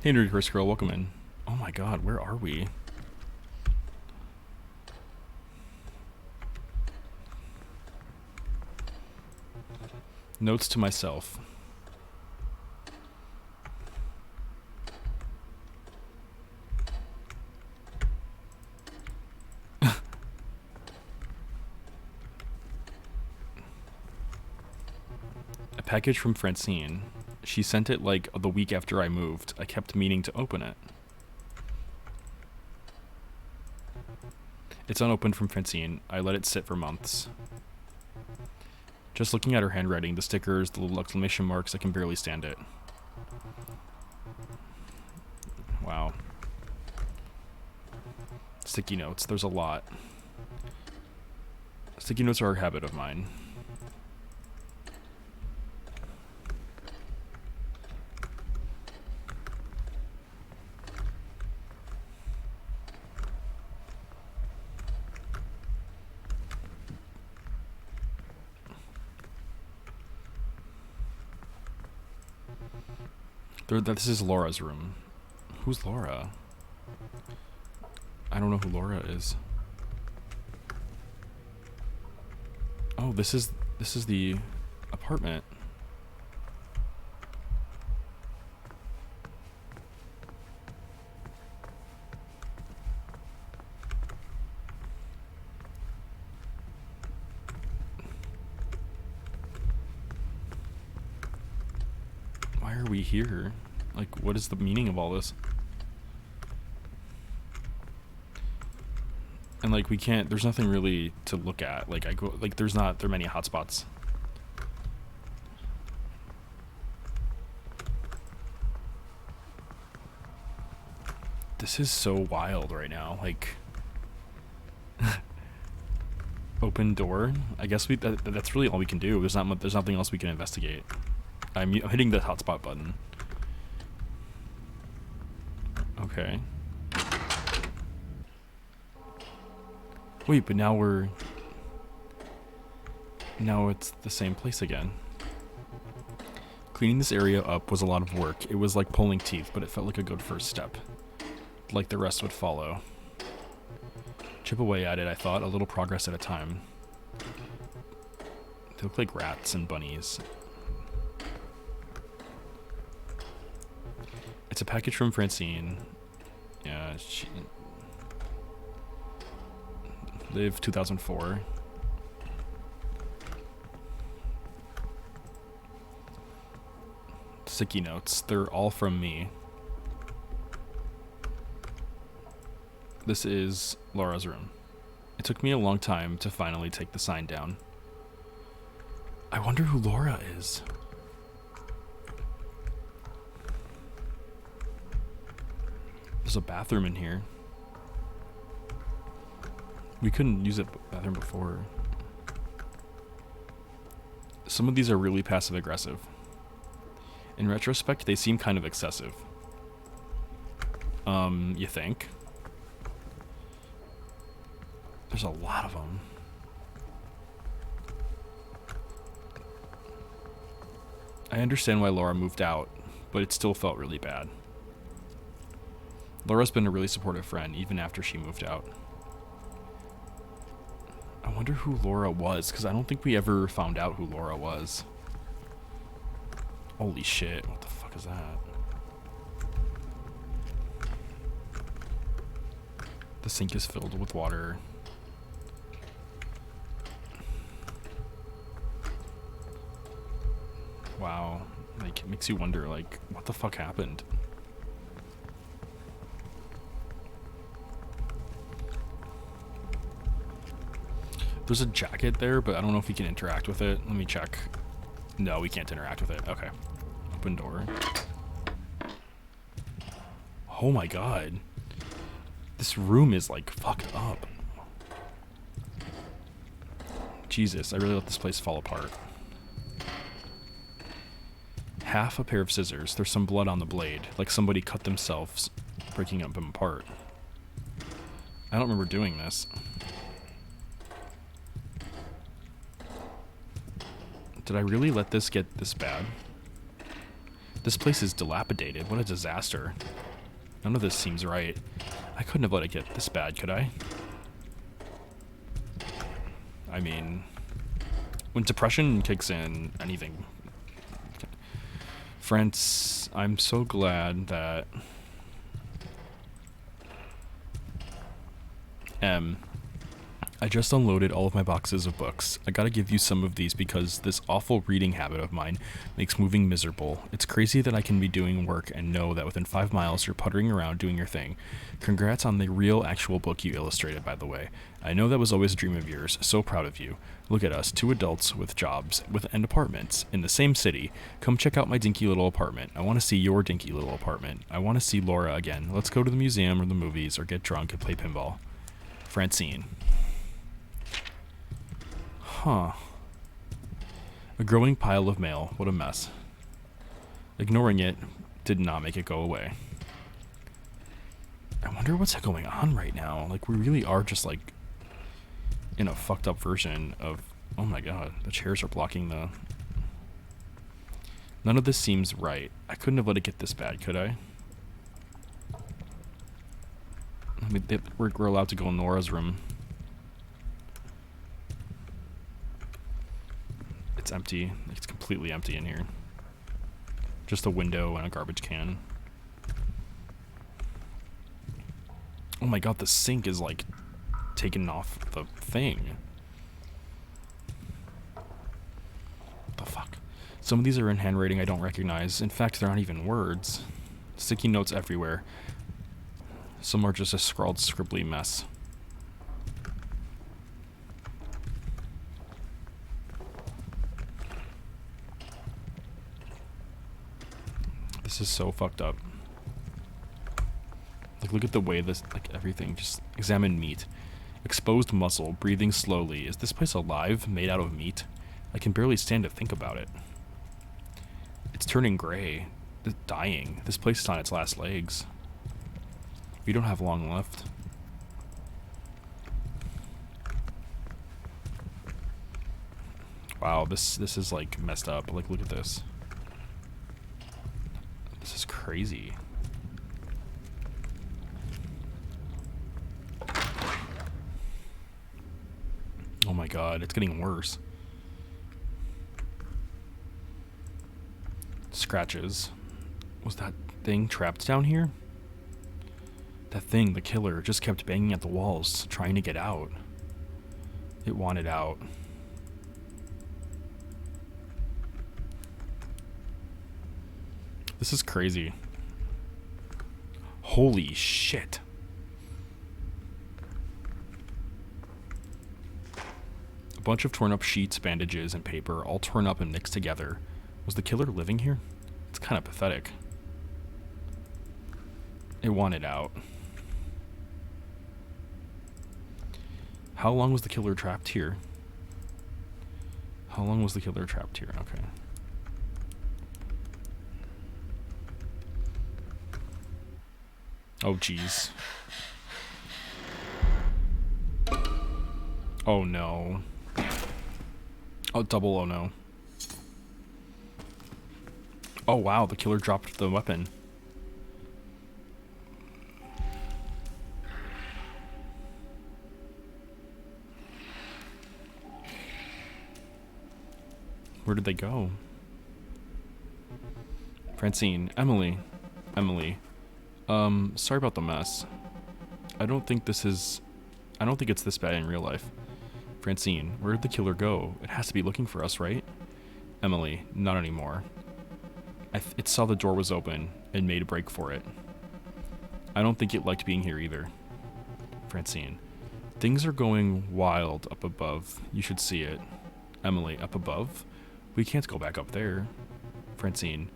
Hey, Nerdy Chris Girl, welcome in. Oh my god, where are we? Notes to myself. A package from Francine. She sent it like the week after I moved. I kept meaning to open it. It's unopened from Francine. I let it sit for months. Just looking at her handwriting, the stickers, the little exclamation marks, I can barely stand it. Wow. Sticky notes, there's a lot. Sticky notes are a habit of mine. This is Laura's room. Who's Laura? I don't know who Laura is. Oh, this is the apartment. Why are we here? Like, what is the meaning of all this? And like, we can't, there's nothing really to look at. Like, there are many hotspots. This is so wild right now. Like, open door. I guess that's really all we can do. There's nothing else we can investigate. I'm hitting the hotspot button. Okay. Wait, but now it's the same place again. Cleaning this area up was a lot of work. It was like pulling teeth, but it felt like a good first step. Like the rest would follow. Chip away at it, I thought, a little progress at a time. They look like rats and bunnies. It's a package from Francine. Yeah, she... Live 2004. Sticky notes. They're all from me. This is Laura's room. It took me a long time to finally take the sign down. I wonder who Laura is. There's a bathroom in here. We couldn't use a bathroom before. Some of these are really passive-aggressive. In retrospect, they seem kind of excessive. You think? There's a lot of them. I understand why Laura moved out, but it still felt really bad. Laura's been a really supportive friend, even after she moved out. I wonder who Laura was, because I don't think we ever found out who Laura was. Holy shit, what the fuck is that? The sink is filled with water. Wow, like, it makes you wonder, like, what the fuck happened? There's a jacket there, but I don't know if we can interact with it. Let me check. No, we can't interact with it. Okay. Open door. Oh my god. This room is, like, fucked up. Jesus, I really let this place fall apart. Half a pair of scissors. There's some blood on the blade, like somebody cut themselves, breaking them apart. I don't remember doing this. Did I really let this get this bad? This place is dilapidated. What a disaster. None of this seems right. I couldn't have let it get this bad, could I? I mean, when depression kicks in, anything. Friends, I'm so glad that I just unloaded all of my boxes of books. I gotta give you some of these because this awful reading habit of mine makes moving miserable. It's crazy that I can be doing work and know that within 5 miles you're puttering around doing your thing. Congrats on the real actual book you illustrated, by the way. I know that was always a dream of yours. So proud of you. Look at us, 2 adults with jobs and apartments in the same city. Come check out my dinky little apartment. I want to see your dinky little apartment. I want to see Laura again. Let's go to the museum or the movies or get drunk and play pinball. Francine. Huh. A growing pile of mail. What a mess. Ignoring it did not make it go away. I wonder what's going on right now. Like, we really are just, like, in a fucked up version of... Oh my god, the chairs are blocking the... None of this seems right. I couldn't have let it get this bad, could I? I mean, we're allowed to go in Nora's room. It's empty. It's completely empty in here. Just a window and a garbage can. Oh my god, the sink is like taken off the thing. What the fuck? Some of these are in handwriting I don't recognize. In fact, they're not even words. Sticky notes everywhere. Some are just a scrawled, scribbly mess. This is so fucked up. Like, look at the way this, like, everything, just examine meat. Exposed muscle, breathing slowly. Is this place alive, made out of meat? I can barely stand to think about it. It's turning gray. It's dying. This place is on its last legs. We don't have long left. Wow, this is, like, messed up. Like, look at this. This is crazy. Oh my god, it's getting worse. Scratches. Was that thing trapped down here? That thing, the killer, just kept banging at the walls, trying to get out. It wanted out. This is crazy. Holy shit. A bunch of torn up sheets, bandages, and paper, all torn up and mixed together. Was the killer living here? It's kind of pathetic. It wanted out. How long was the killer trapped here? How long was the killer trapped here? Okay. Oh, jeez. Oh, no. Oh, double oh, no. Oh, wow, the killer dropped the weapon. Where did they go? Francine. Emily. Emily. Sorry about the mess. I don't think it's this bad in real life. Francine. Where did the killer go? It has to be looking for us, right? Emily. Not anymore. It saw the door was open and made a break for it. I don't think it liked being here either. Francine. Things are going wild up above. You should see it. Emily. Up above? We can't go back up there. Francine.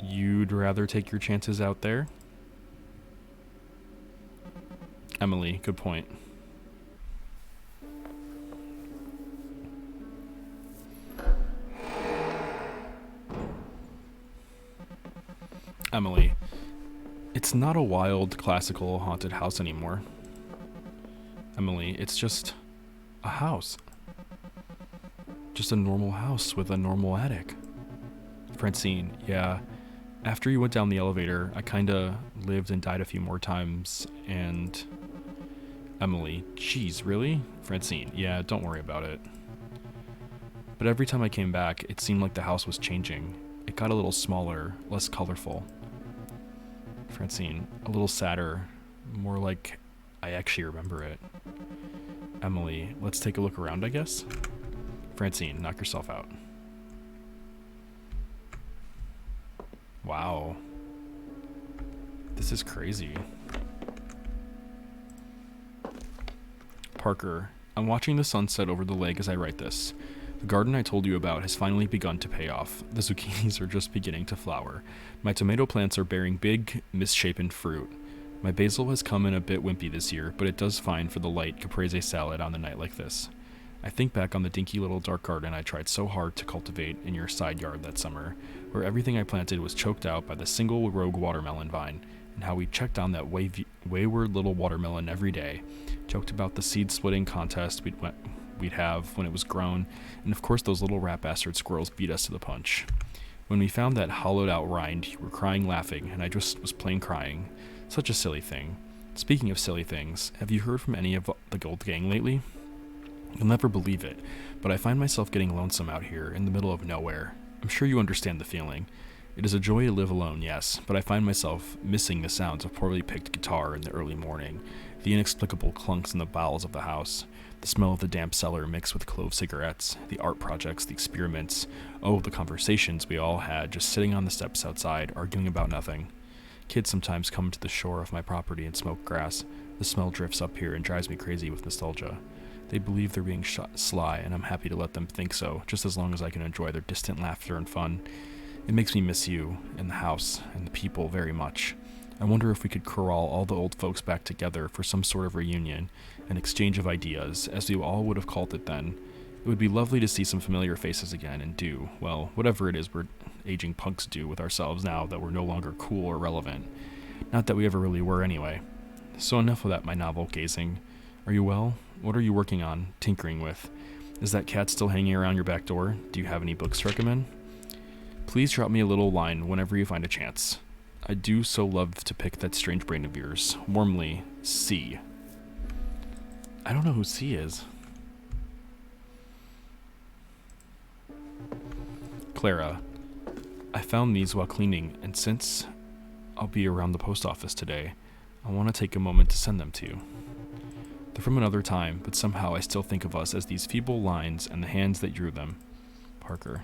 You'd rather take your chances out there? Emily. Good point. Emily. It's not a wild, classical, haunted house anymore. Emily. It's just a house. Just a normal house with a normal attic. Francine. Yeah. After you went down the elevator, I kinda lived and died a few more times, and... Emily. Jeez, really? Francine. Yeah, don't worry about it. But every time I came back, it seemed like the house was changing. It got a little smaller, less colorful. Francine. A little sadder. More like I actually remember it. Emily. Let's take a look around, I guess? Francine. Knock yourself out. Wow. This is crazy. Parker. I'm watching the sunset over the lake as I write this. The garden I told you about has finally begun to pay off. The zucchinis are just beginning to flower. My tomato plants are bearing big, misshapen fruit. My basil has come in a bit wimpy this year, but it does fine for the light caprese salad on a night like this. I think back on the dinky little dark garden I tried so hard to cultivate in your side yard that summer, where everything I planted was choked out by the single rogue watermelon vine, and how we checked on that wayward little watermelon every day, joked about the seed-splitting contest we'd have when it was grown, and of course those little rat-bastard squirrels beat us to the punch. When we found that hollowed-out rind, you were crying laughing, and I just was plain crying. Such a silly thing. Speaking of silly things, have you heard from any of the Gold Gang lately? You'll never believe it, but I find myself getting lonesome out here in the middle of nowhere. I'm sure you understand the feeling. It is a joy to live alone, yes, but I find myself missing the sounds of poorly picked guitar in the early morning, the inexplicable clunks in the bowels of the house, the smell of the damp cellar mixed with clove cigarettes, the art projects, the experiments, oh, the conversations we all had just sitting on the steps outside, arguing about nothing. Kids sometimes come to the shore of my property and smoke grass. The smell drifts up here and drives me crazy with nostalgia. They believe they're being sly, and I'm happy to let them think so, just as long as I can enjoy their distant laughter and fun. It makes me miss you, and the house, and the people very much. I wonder if we could corral all the old folks back together for some sort of reunion, an exchange of ideas, as we all would have called it then. It would be lovely to see some familiar faces again and do, well, whatever it is we're aging punks do with ourselves now that we're no longer cool or relevant. Not that we ever really were anyway. So enough of that, my novel gazing. Are you well? What are you working on, tinkering with? Is that cat still hanging around your back door? Do you have any books to recommend? Please drop me a little line whenever you find a chance. I do so love to pick that strange brain of yours. Warmly, C. I don't know who C is. Clara. I found these while cleaning, and since I'll be around the post office today, I want to take a moment to send them to you. They're from another time, but somehow I still think of us as these feeble lines and the hands that drew them. Parker.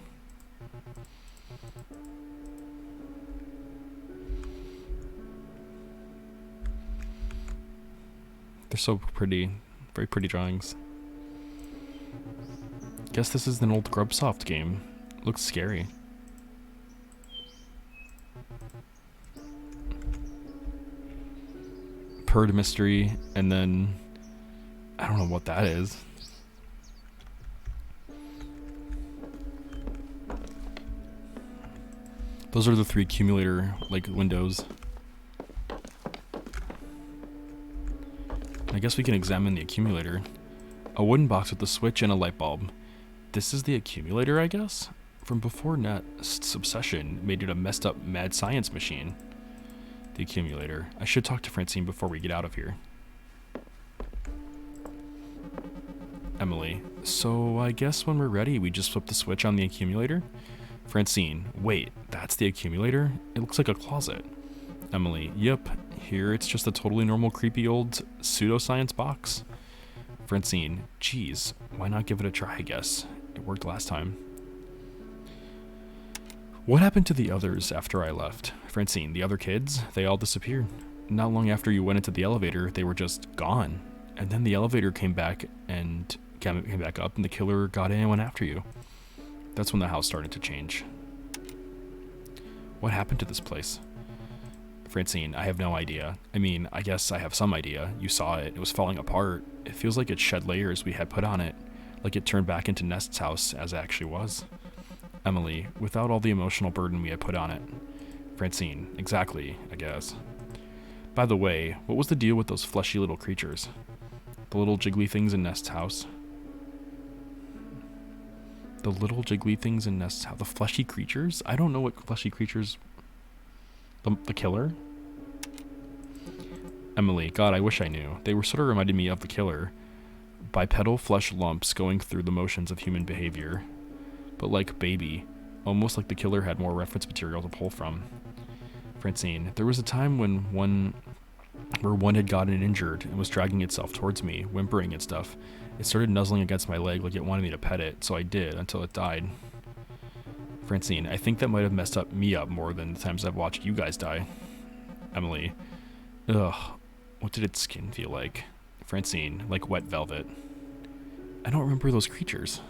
They're so pretty. Very pretty drawings. Guess this is an old Grubsoft game. Looks scary. Purd mystery, and then I don't know what that is. Those are the 3 accumulator windows. I guess we can examine the accumulator. A wooden box with a switch and a light bulb. This is the accumulator, I guess? From before Nest's obsession made it a messed up mad science machine. The accumulator. I should talk to Francine before we get out of here. Emily. So I guess when we're ready, we just flip the switch on the accumulator? Francine. Wait, that's the accumulator? It looks like a closet. Emily. Yep. Here it's just a totally normal creepy old pseudoscience box. Francine. Geez, why not give it a try, I guess? It worked last time. What happened to the others after I left? Francine. The other kids? They all disappeared. Not long after you went into the elevator, they were just gone. And then the elevator came back up and the killer got in and went after you. That's when the house started to change. What happened to this place? Francine. I have no idea. I mean, I guess I have some idea. You saw it. It was falling apart. It feels like it shed layers we had put on it. Like it turned back into Nest's house as it actually was. Emily. Without all the emotional burden we had put on it. Francine. Exactly, I guess. By the way, what was the deal with those fleshy little creatures? The little jiggly things in Nest's house? The little jiggly things in Nest's house? The fleshy creatures? I don't know what fleshy creatures... The killer? Emily. God, I wish I knew. They were sort of reminding me of the killer. Bipedal flesh lumps going through the motions of human behavior. But like baby. Almost like the killer had more reference material to pull from. Francine. There was a time when one had gotten injured and was dragging itself towards me, whimpering and stuff. It started nuzzling against my leg like it wanted me to pet it, so I did, until it died. Francine. I think that might have messed me up more than the times I've watched you guys die. Emily. Ugh. What did its skin feel like? Francine. Like wet velvet. I don't remember those creatures.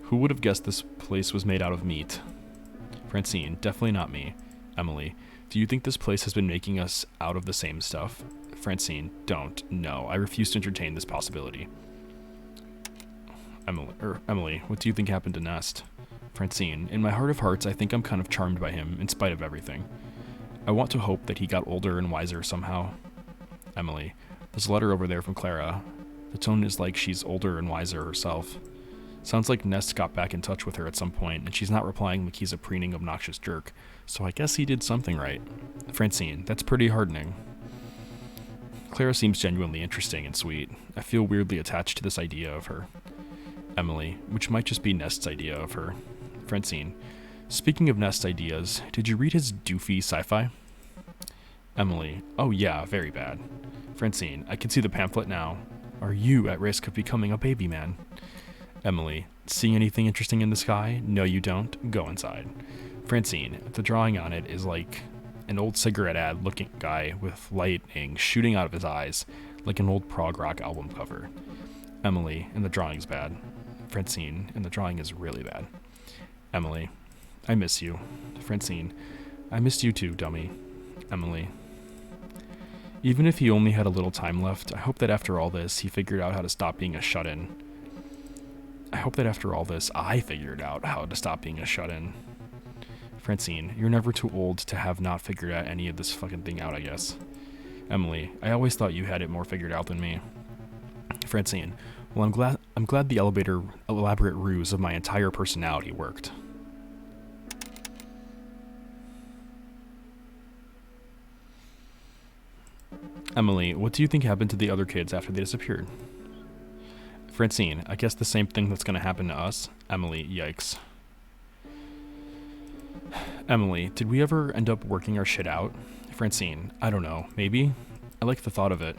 Who would have guessed this place was made out of meat? Francine. Definitely not me. Emily. Do you think this place has been making us out of the same stuff? Francine. Don't. No. I refuse to entertain this possibility. Emily, what do you think happened to Nest? Francine. In my heart of hearts, I think I'm kind of charmed by him, in spite of everything. I want to hope that he got older and wiser somehow. Emily. There's a letter over there from Clara. The tone is like she's older and wiser herself. Sounds like Nest got back in touch with her at some point, and she's not replying like he's a preening, obnoxious jerk. So I guess he did something right. Francine. That's pretty hardening. Clara seems genuinely interesting and sweet. I feel weirdly attached to this idea of her. Emily. Which might just be Nest's idea of her. Francine. Speaking of Nest's ideas, did you read his doofy sci-fi? Emily. Oh yeah, very bad. Francine. I can see the pamphlet now. Are you at risk of becoming a baby man? Emily. See anything interesting in the sky? No, you don't. Go inside. Francine. The drawing on it is like an old cigarette ad looking guy with lightning shooting out of his eyes, like an old prog rock album cover. Emily. And the drawing's bad. Francine. And the drawing is really bad. Emily. I miss you. Francine. I missed you too, dummy. Emily. Even if he only had a little time left, I hope that after all this, he figured out how to stop being a shut-in. I hope that after all this, I figured out how to stop being a shut-in. Francine. You're never too old to have not figured out any of this fucking thing out, I guess. Emily. I always thought you had it more figured out than me. Francine. Well, I'm glad the elaborate ruse of my entire personality worked. Emily. What do you think happened to the other kids after they disappeared? Francine. I guess the same thing that's going to happen to us. Emily. Yikes. Emily. Did we ever end up working our shit out? Francine. I don't know. Maybe? I like the thought of it.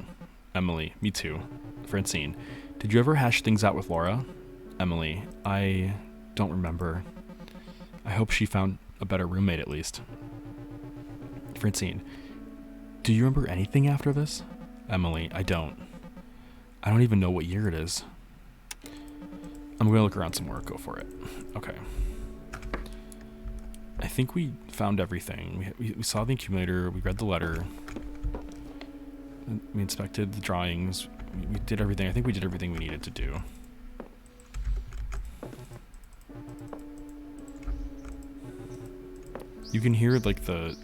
Emily. Me too. Francine. Did you ever hash things out with Laura? Emily. I don't remember. I hope she found a better roommate at least. Francine. Do you remember anything after this? Emily. I don't. I don't even know what year it is. I'm going to look around some more. Go for it. Okay. I think we found everything. We saw the accumulator. We read the letter. We inspected the drawings. We did everything. I think we did everything we needed to do. You can hear like the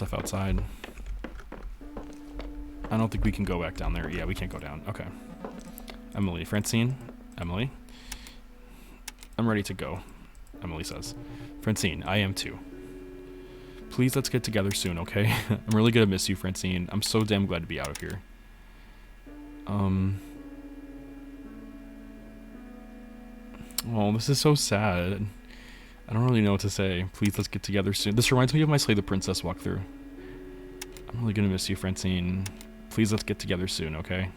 stuff outside. I don't think we can go back down there. Yeah, we can't go down. Okay. Emily, Francine, Emily. I'm ready to go, Emily says. Francine, I am too. Please, let's get together soon, okay? I'm really gonna miss you, Francine. I'm so damn glad to be out of here. Oh, this is so sad. I don't really know what to say. Please, let's get together soon. This reminds me of my Slay the Princess walkthrough. I'm really gonna miss you, Francine. Please, let's get together soon, okay?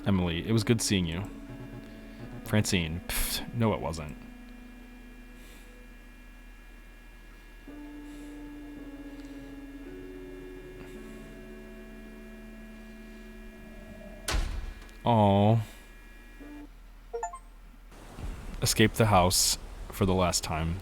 Emily, it was good seeing you. Francine, pfft, no it wasn't. Oh. Escape the house for the last time.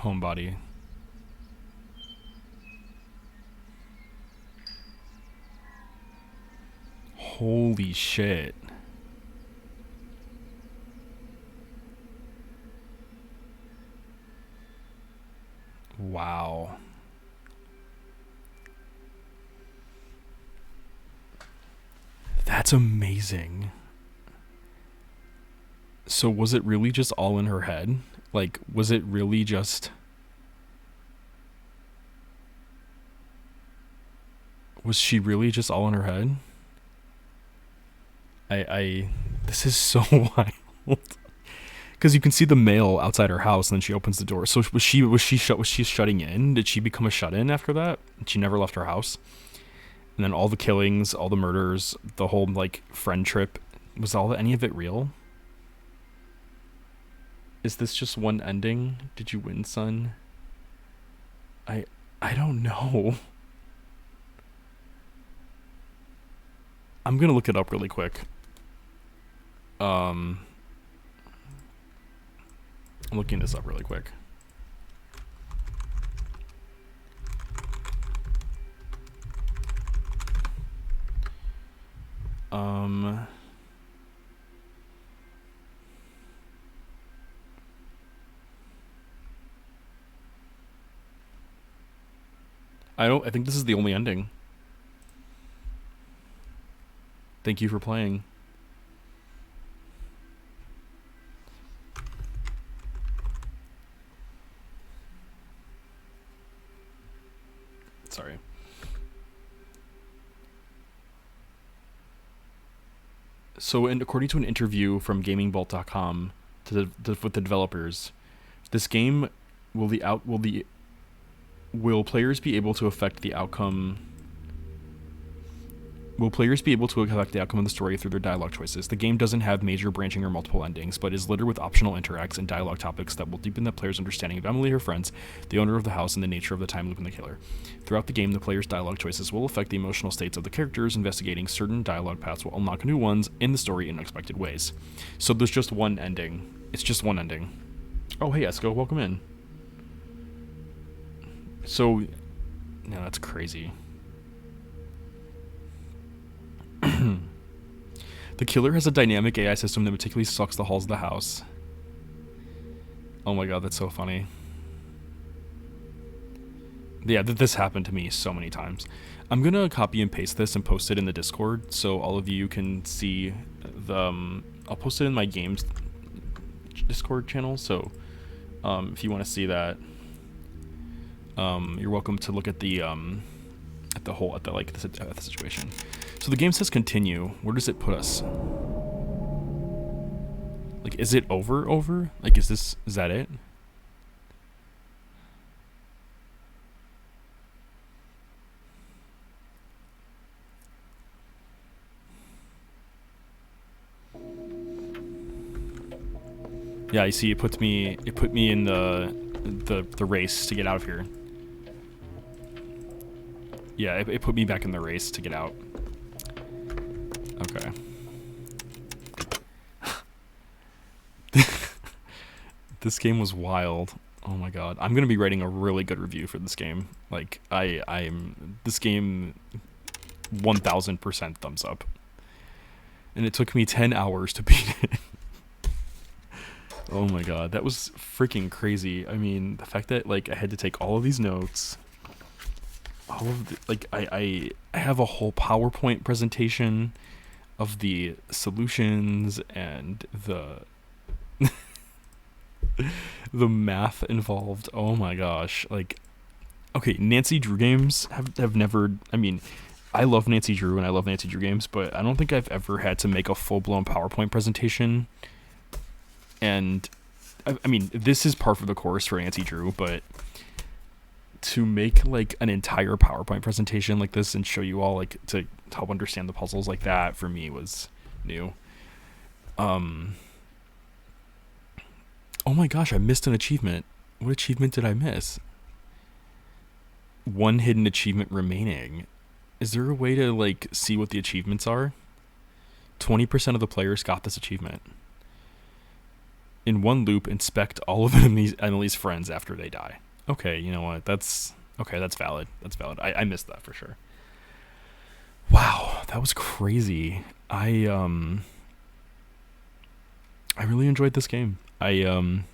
Homebody. Holy shit. Wow. That's amazing. So was it really just all in her head? Like, was it really just... Was she really just all in her head? This is so wild. Because you can see the mail outside her house, and then she opens the door. So was she shutting in? Did she become a shut-in after that? And she never left her house? And then all the killings, all the murders, the whole, like, friend trip, was any of it real? Is this just one ending? Did you win, son? I don't know. I'm gonna look it up really quick. I'm looking this up really quick. I think this is the only ending. Thank you for playing. Sorry. So, according to an interview from GamingVault.com with the developers, this game will players be able to affect the outcome? Will players be able to affect the outcome of the story through their dialogue choices? The game doesn't have major branching or multiple endings, but is littered with optional interacts and dialogue topics that will deepen the player's understanding of Emily, her friends, the owner of the house, and the nature of the time loop and the killer. Throughout the game, the player's dialogue choices will affect the emotional states of the characters. Investigating certain dialogue paths will unlock new ones in the story in unexpected ways. So there's just one ending. It's just one ending. Oh, hey, Esco, welcome in. So, no, that's crazy. The killer has a dynamic AI system that meticulously stalks the halls of the house. Oh my god, that's so funny. Yeah, this happened to me so many times. I'm gonna copy and paste this and post it in the Discord so all of you can see the... I'll post it in my games Discord channel, so if you want to see that, you're welcome to look at the situation. So the game says continue. Where does it put us? Like, is it over? Like, is that it? Yeah, you see, it put me in the the race to get out of here. Yeah, it put me back in the race to get out. Okay. This game was wild. Oh my god. I'm gonna be writing a really good review for this game. Like, I'm this game 1000% thumbs up. And it took me 10 hours to beat it. Oh my god, that was freaking crazy. I mean, the fact that like I had to take all of these notes, all of the, like I have a whole PowerPoint presentation of the solutions and the the math involved. Oh my gosh. Like, okay, Nancy Drew games have never, I mean, I love Nancy Drew and I love Nancy Drew games, but I don't think I've ever had to make a full-blown PowerPoint presentation. And I mean, this is par for the course for Nancy Drew, but to make like an entire PowerPoint presentation like this and show you all, like, to help understand the puzzles like that, for me was new. Oh my gosh, I missed an achievement. What achievement did I miss? One hidden achievement remaining. Is there a way to like see what the achievements are? 20% of the players got this achievement. In one loop, inspect all of Emily's friends after they die. Okay, you know what? That's valid. That's valid. I missed that for sure. Wow, that was crazy. I really enjoyed this game. I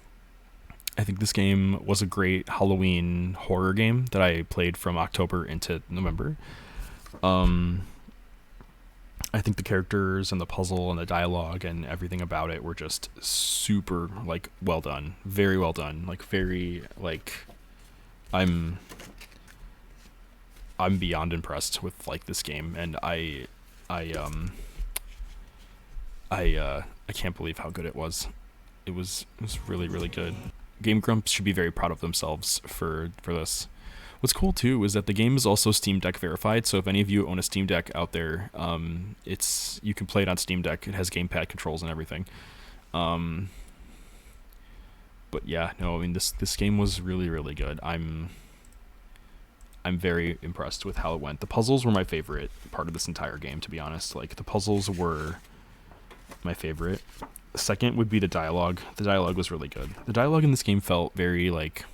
think this game was a great Halloween horror game that I played from October into November. I think the characters and the puzzle and the dialogue and everything about it were just super, like, well done. Very well done. Like, very, like, I'm beyond impressed with, like, this game, and I can't believe how good it was. It was really, really good. Game Grumps should be very proud of themselves for this. What's cool too is that the game is also Steam Deck verified, so if any of you own a Steam Deck out there, you can play it on Steam Deck. It has gamepad controls and everything. But yeah, no, I mean this game was really, really good. I'm very impressed with how it went. The puzzles were my favorite part of this entire game, to be honest. Like, the puzzles were my favorite. The second would be the dialogue. The dialogue was really good. The dialogue in this game felt very, like,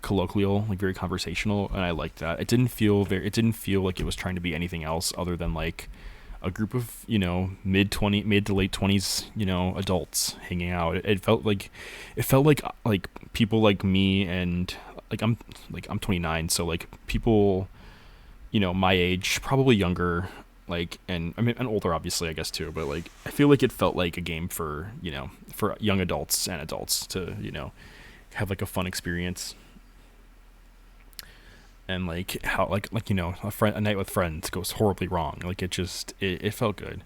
colloquial, like very conversational, and I liked that. It didn't feel like it was trying to be anything else other than like a group of, you know, mid to late 20s, you know, adults hanging out. It felt like people like me, and like I'm 29, so like people, you know, my age, probably younger, like, and I mean, and older obviously, I guess too, but like I feel like it felt like a game for, you know, for young adults and adults to, you know, have like a fun experience. And like how like you know, a night with friends goes horribly wrong. Like, it felt good.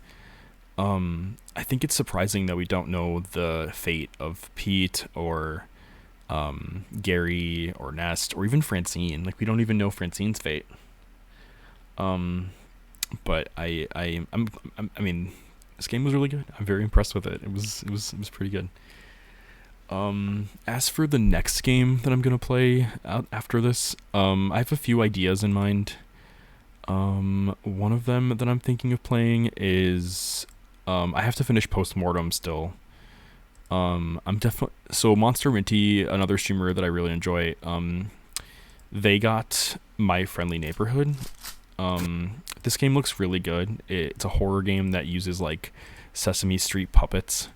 I think it's surprising that we don't know the fate of Pete or Gary or Nest or even Francine. Like, we don't even know Francine's fate. But I mean, this game was really good. I'm very impressed with it. It was pretty good. As for the next game that I'm gonna play out after this, I have a few ideas in mind. One of them that I'm thinking of playing is, I have to finish Postmortem still. So Monster Minty, another streamer that I really enjoy, they got My Friendly Neighborhood. This game looks really good. It's a horror game that uses like Sesame Street puppets.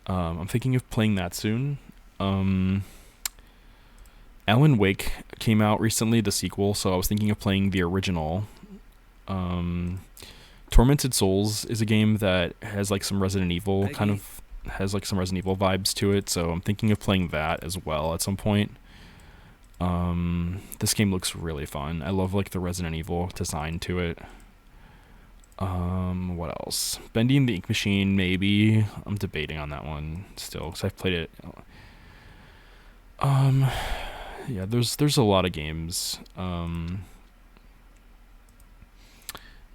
I'm thinking of playing that soon. Alan Wake came out recently, the sequel, so I was thinking of playing the original. Tormented Souls is a game that has like some Resident Evil vibes to it, so I'm thinking of playing that as well at some point. This game looks really fun. I love like the Resident Evil design to it. What else? Bendy and the Ink Machine, maybe. I'm debating on that one still, because I've played it. Yeah, there's a lot of games.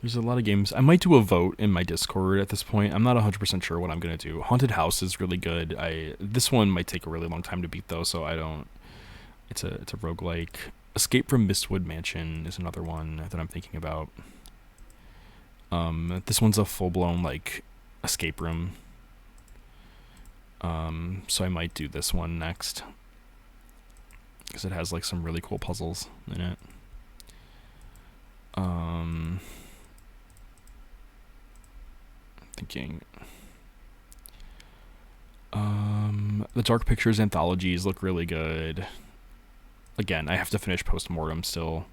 There's a lot of games. I might do a vote in my Discord at this point. I'm not 100% sure what I'm going to do. Haunted House is really good. This one might take a really long time to beat, though, so I don't... It's a roguelike. Escape from Mistwood Mansion is another one that I'm thinking about. This one's a full-blown, like, escape room. So I might do this one next. Because it has, like, some really cool puzzles in it. Thinking. The Dark Pictures anthologies look really good. Again, I have to finish Postmortem still.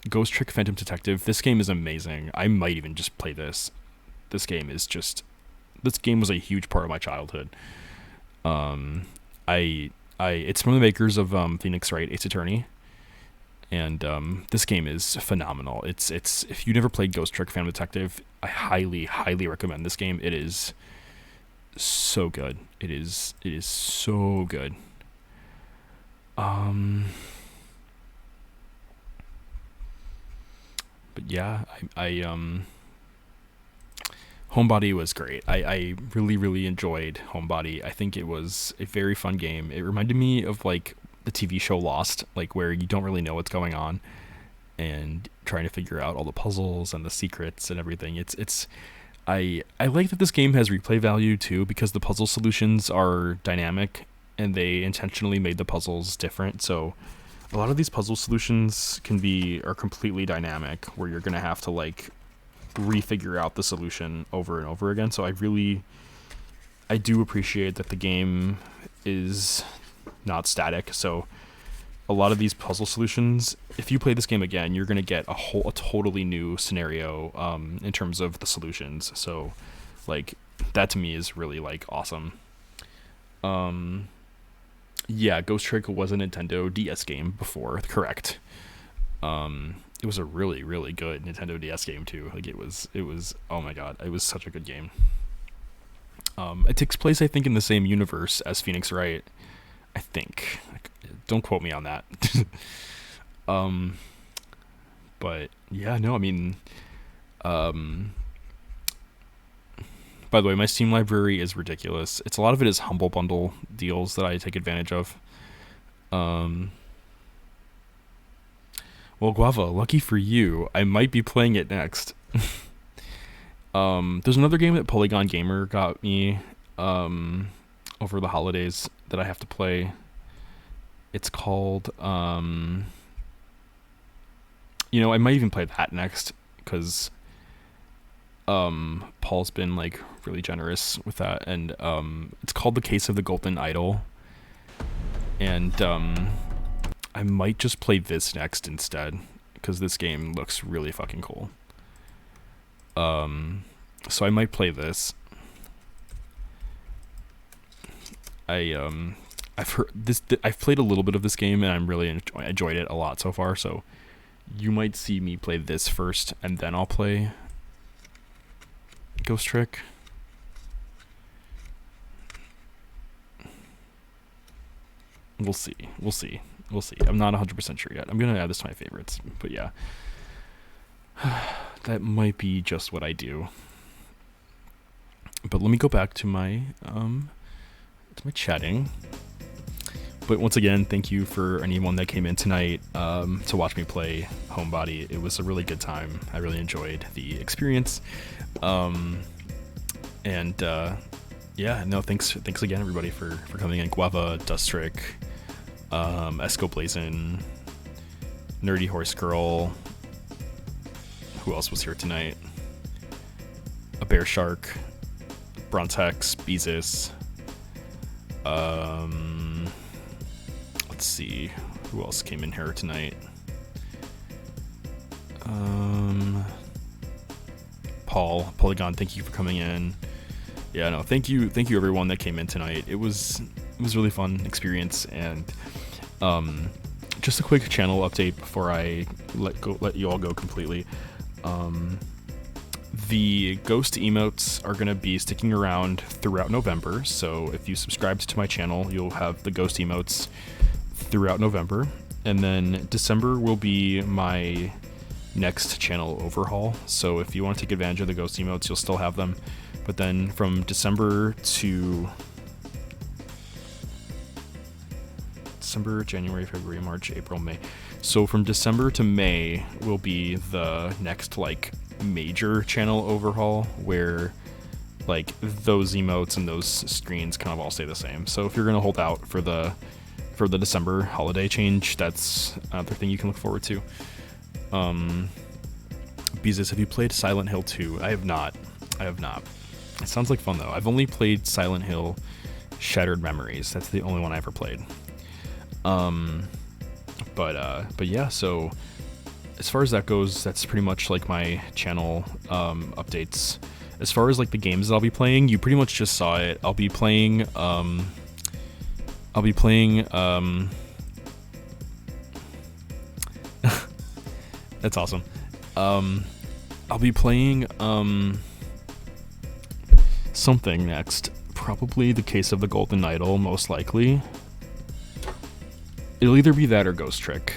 Ghost Trick Phantom Detective. This game is amazing. I might even just play this. This game was a huge part of my childhood. It's from the makers of Phoenix Wright Ace Attorney. And this game is phenomenal. It's if you never played Ghost Trick Phantom Detective, I highly, highly recommend this game. It is so good. It is so good. But yeah, Homebody was great. I really, really enjoyed Homebody. I think it was a very fun game. It reminded me of like the TV show Lost, like where you don't really know what's going on and trying to figure out all the puzzles and the secrets and everything. I like that this game has replay value too, because the puzzle solutions are dynamic and they intentionally made the puzzles different. So a lot of these puzzle solutions are completely dynamic, where you're going to have to like refigure out the solution over and over again. So I do appreciate that the game is not static. So a lot of these puzzle solutions, if you play this game again, you're going to get a totally new scenario in terms of the solutions. So like that to me is really like awesome. Yeah, Ghost Trick was a Nintendo DS game before, correct. It was a really, really good Nintendo DS game too. Like it was oh my god, it was such a good game. It takes place, I think, in the same universe as Phoenix Wright. I think. Don't quote me on that. But yeah, no, I mean, by the way, my Steam library is ridiculous. A lot of it is Humble Bundle deals that I take advantage of. Well, Guava, lucky for you, I might be playing it next. There's another game that Polygon Gamer got me over the holidays that I have to play. It's called, I might even play that next, because Paul's been like really generous with that, and it's called The Case of the Golden Idol, and I might just play this next instead, because this game looks really fucking cool. So I might play this. I've heard this. I've played a little bit of this game, and I'm really enjoyed it a lot so far. So you might see me play this first, and then I'll play Ghost Trick. We'll see. I'm not 100% sure yet. I'm gonna add this to my favorites, but yeah, that might be just what I do. But let me go back to my chatting. But once again, thank you for anyone that came in tonight to watch me play Homebody. It was a really good time. I really enjoyed the experience. Thanks again, everybody, for coming in. Guava, Dustrick, Esco Blazin, Nerdy Horse Girl. Who else was here tonight? A Bear Shark, Brontex, Beezus. Let's see who else came in here tonight. Paul, Polygon, thank you for coming in. Yeah, no, thank you everyone that came in tonight. It was really fun experience, and just a quick channel update before I let you all go completely. The ghost emotes are going to be sticking around throughout November, so if you subscribed to my channel, you'll have the ghost emotes throughout November, and then December will be my next channel overhaul. So if you want to take advantage of the ghost emotes, you'll still have them. But then from December, January, February, March, April, May. So from December to May will be the next like major channel overhaul, where like those emotes and those screens kind of all stay the same. So if you're gonna hold out for the December holiday change, that's another thing you can look forward to. Beezus, have you played Silent Hill 2? I have not. It sounds like fun though. I've only played Silent Hill Shattered Memories. That's the only one I ever played. But yeah, so as far as that goes, that's pretty much like my channel updates. As far as like the games that I'll be playing, you pretty much just saw it. I'll be playing that's awesome. I'll be playing something next. Probably the Case of the Golden Idol, most likely. It'll either be that or Ghost Trick.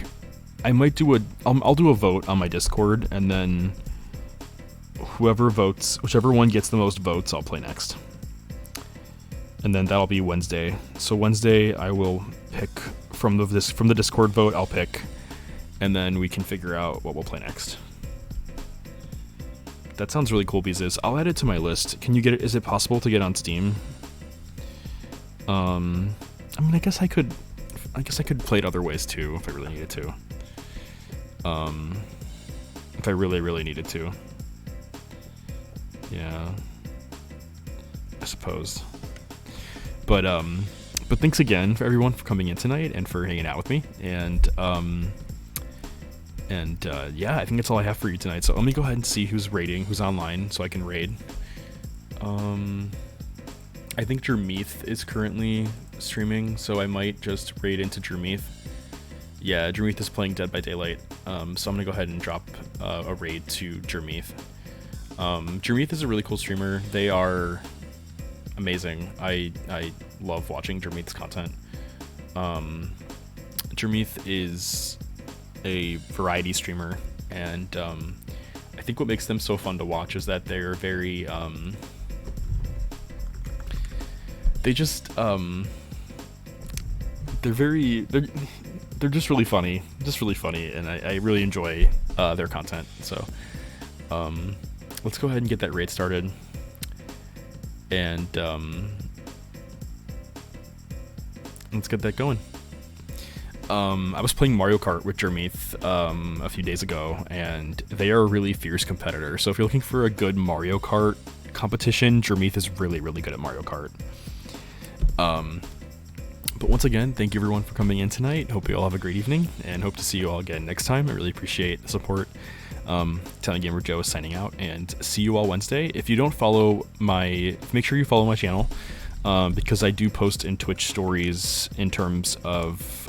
I might do I'll do a vote on my Discord, and then whoever votes, whichever one gets the most votes, I'll play next. And then that'll be Wednesday. So Wednesday I will pick from the Discord vote, I'll pick, and then we can figure out what we'll play next. That sounds really cool, Beezus. I'll add it to my list. Can you get it? Is it possible to get on Steam? I mean, I guess I could play it other ways too if I really needed to. If I really needed to. Yeah. I suppose. But thanks again for everyone for coming in tonight and for hanging out with me. And yeah, I think that's all I have for you tonight. So let me go ahead and see who's online, so I can raid. I think Jermeath is currently streaming, so I might just raid into Jermeath. Yeah, Jermeath is playing Dead by Daylight, so I'm gonna go ahead and drop a raid to Jermeath. Jermeath is a really cool streamer. They are amazing. I love watching Jermeath's content. Jermeath is a variety streamer, and I think what makes them so fun to watch is that they're very they're just really funny, and I really enjoy their content. So let's go ahead and get that raid started, and let's get that going. I was playing Mario Kart with Jermeath a few days ago, and they are a really fierce competitor. So if you're looking for a good Mario Kart competition, Jermeath is really good at Mario Kart. But once again, thank you everyone for coming in tonight. Hope you all have a great evening, and hope to see you all again next time. I really appreciate the support. Italian Gamer Joe is signing out, and see you all Wednesday. If you don't follow make sure you follow my channel, because I do post in Twitch stories in terms of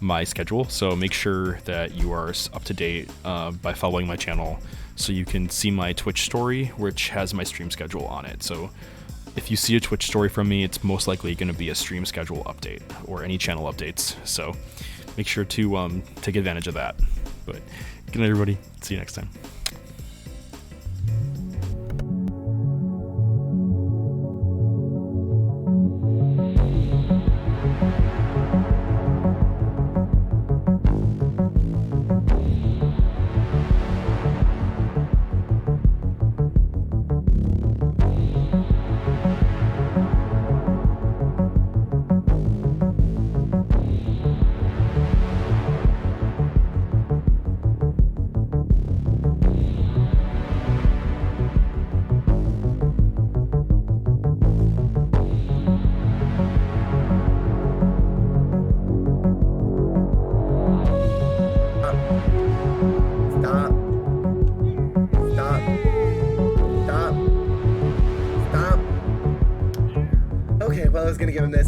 my schedule. So make sure that you are up to date by following my channel, so you can see my Twitch story, which has my stream schedule on it. So if you see a Twitch story from me, it's most likely going to be a stream schedule update or any channel updates. So make sure to take advantage of that. But good night, everybody. See you next time.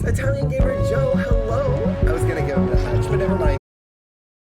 Italian Gamer Joe, hello! I was gonna give him the hatch, but never mind.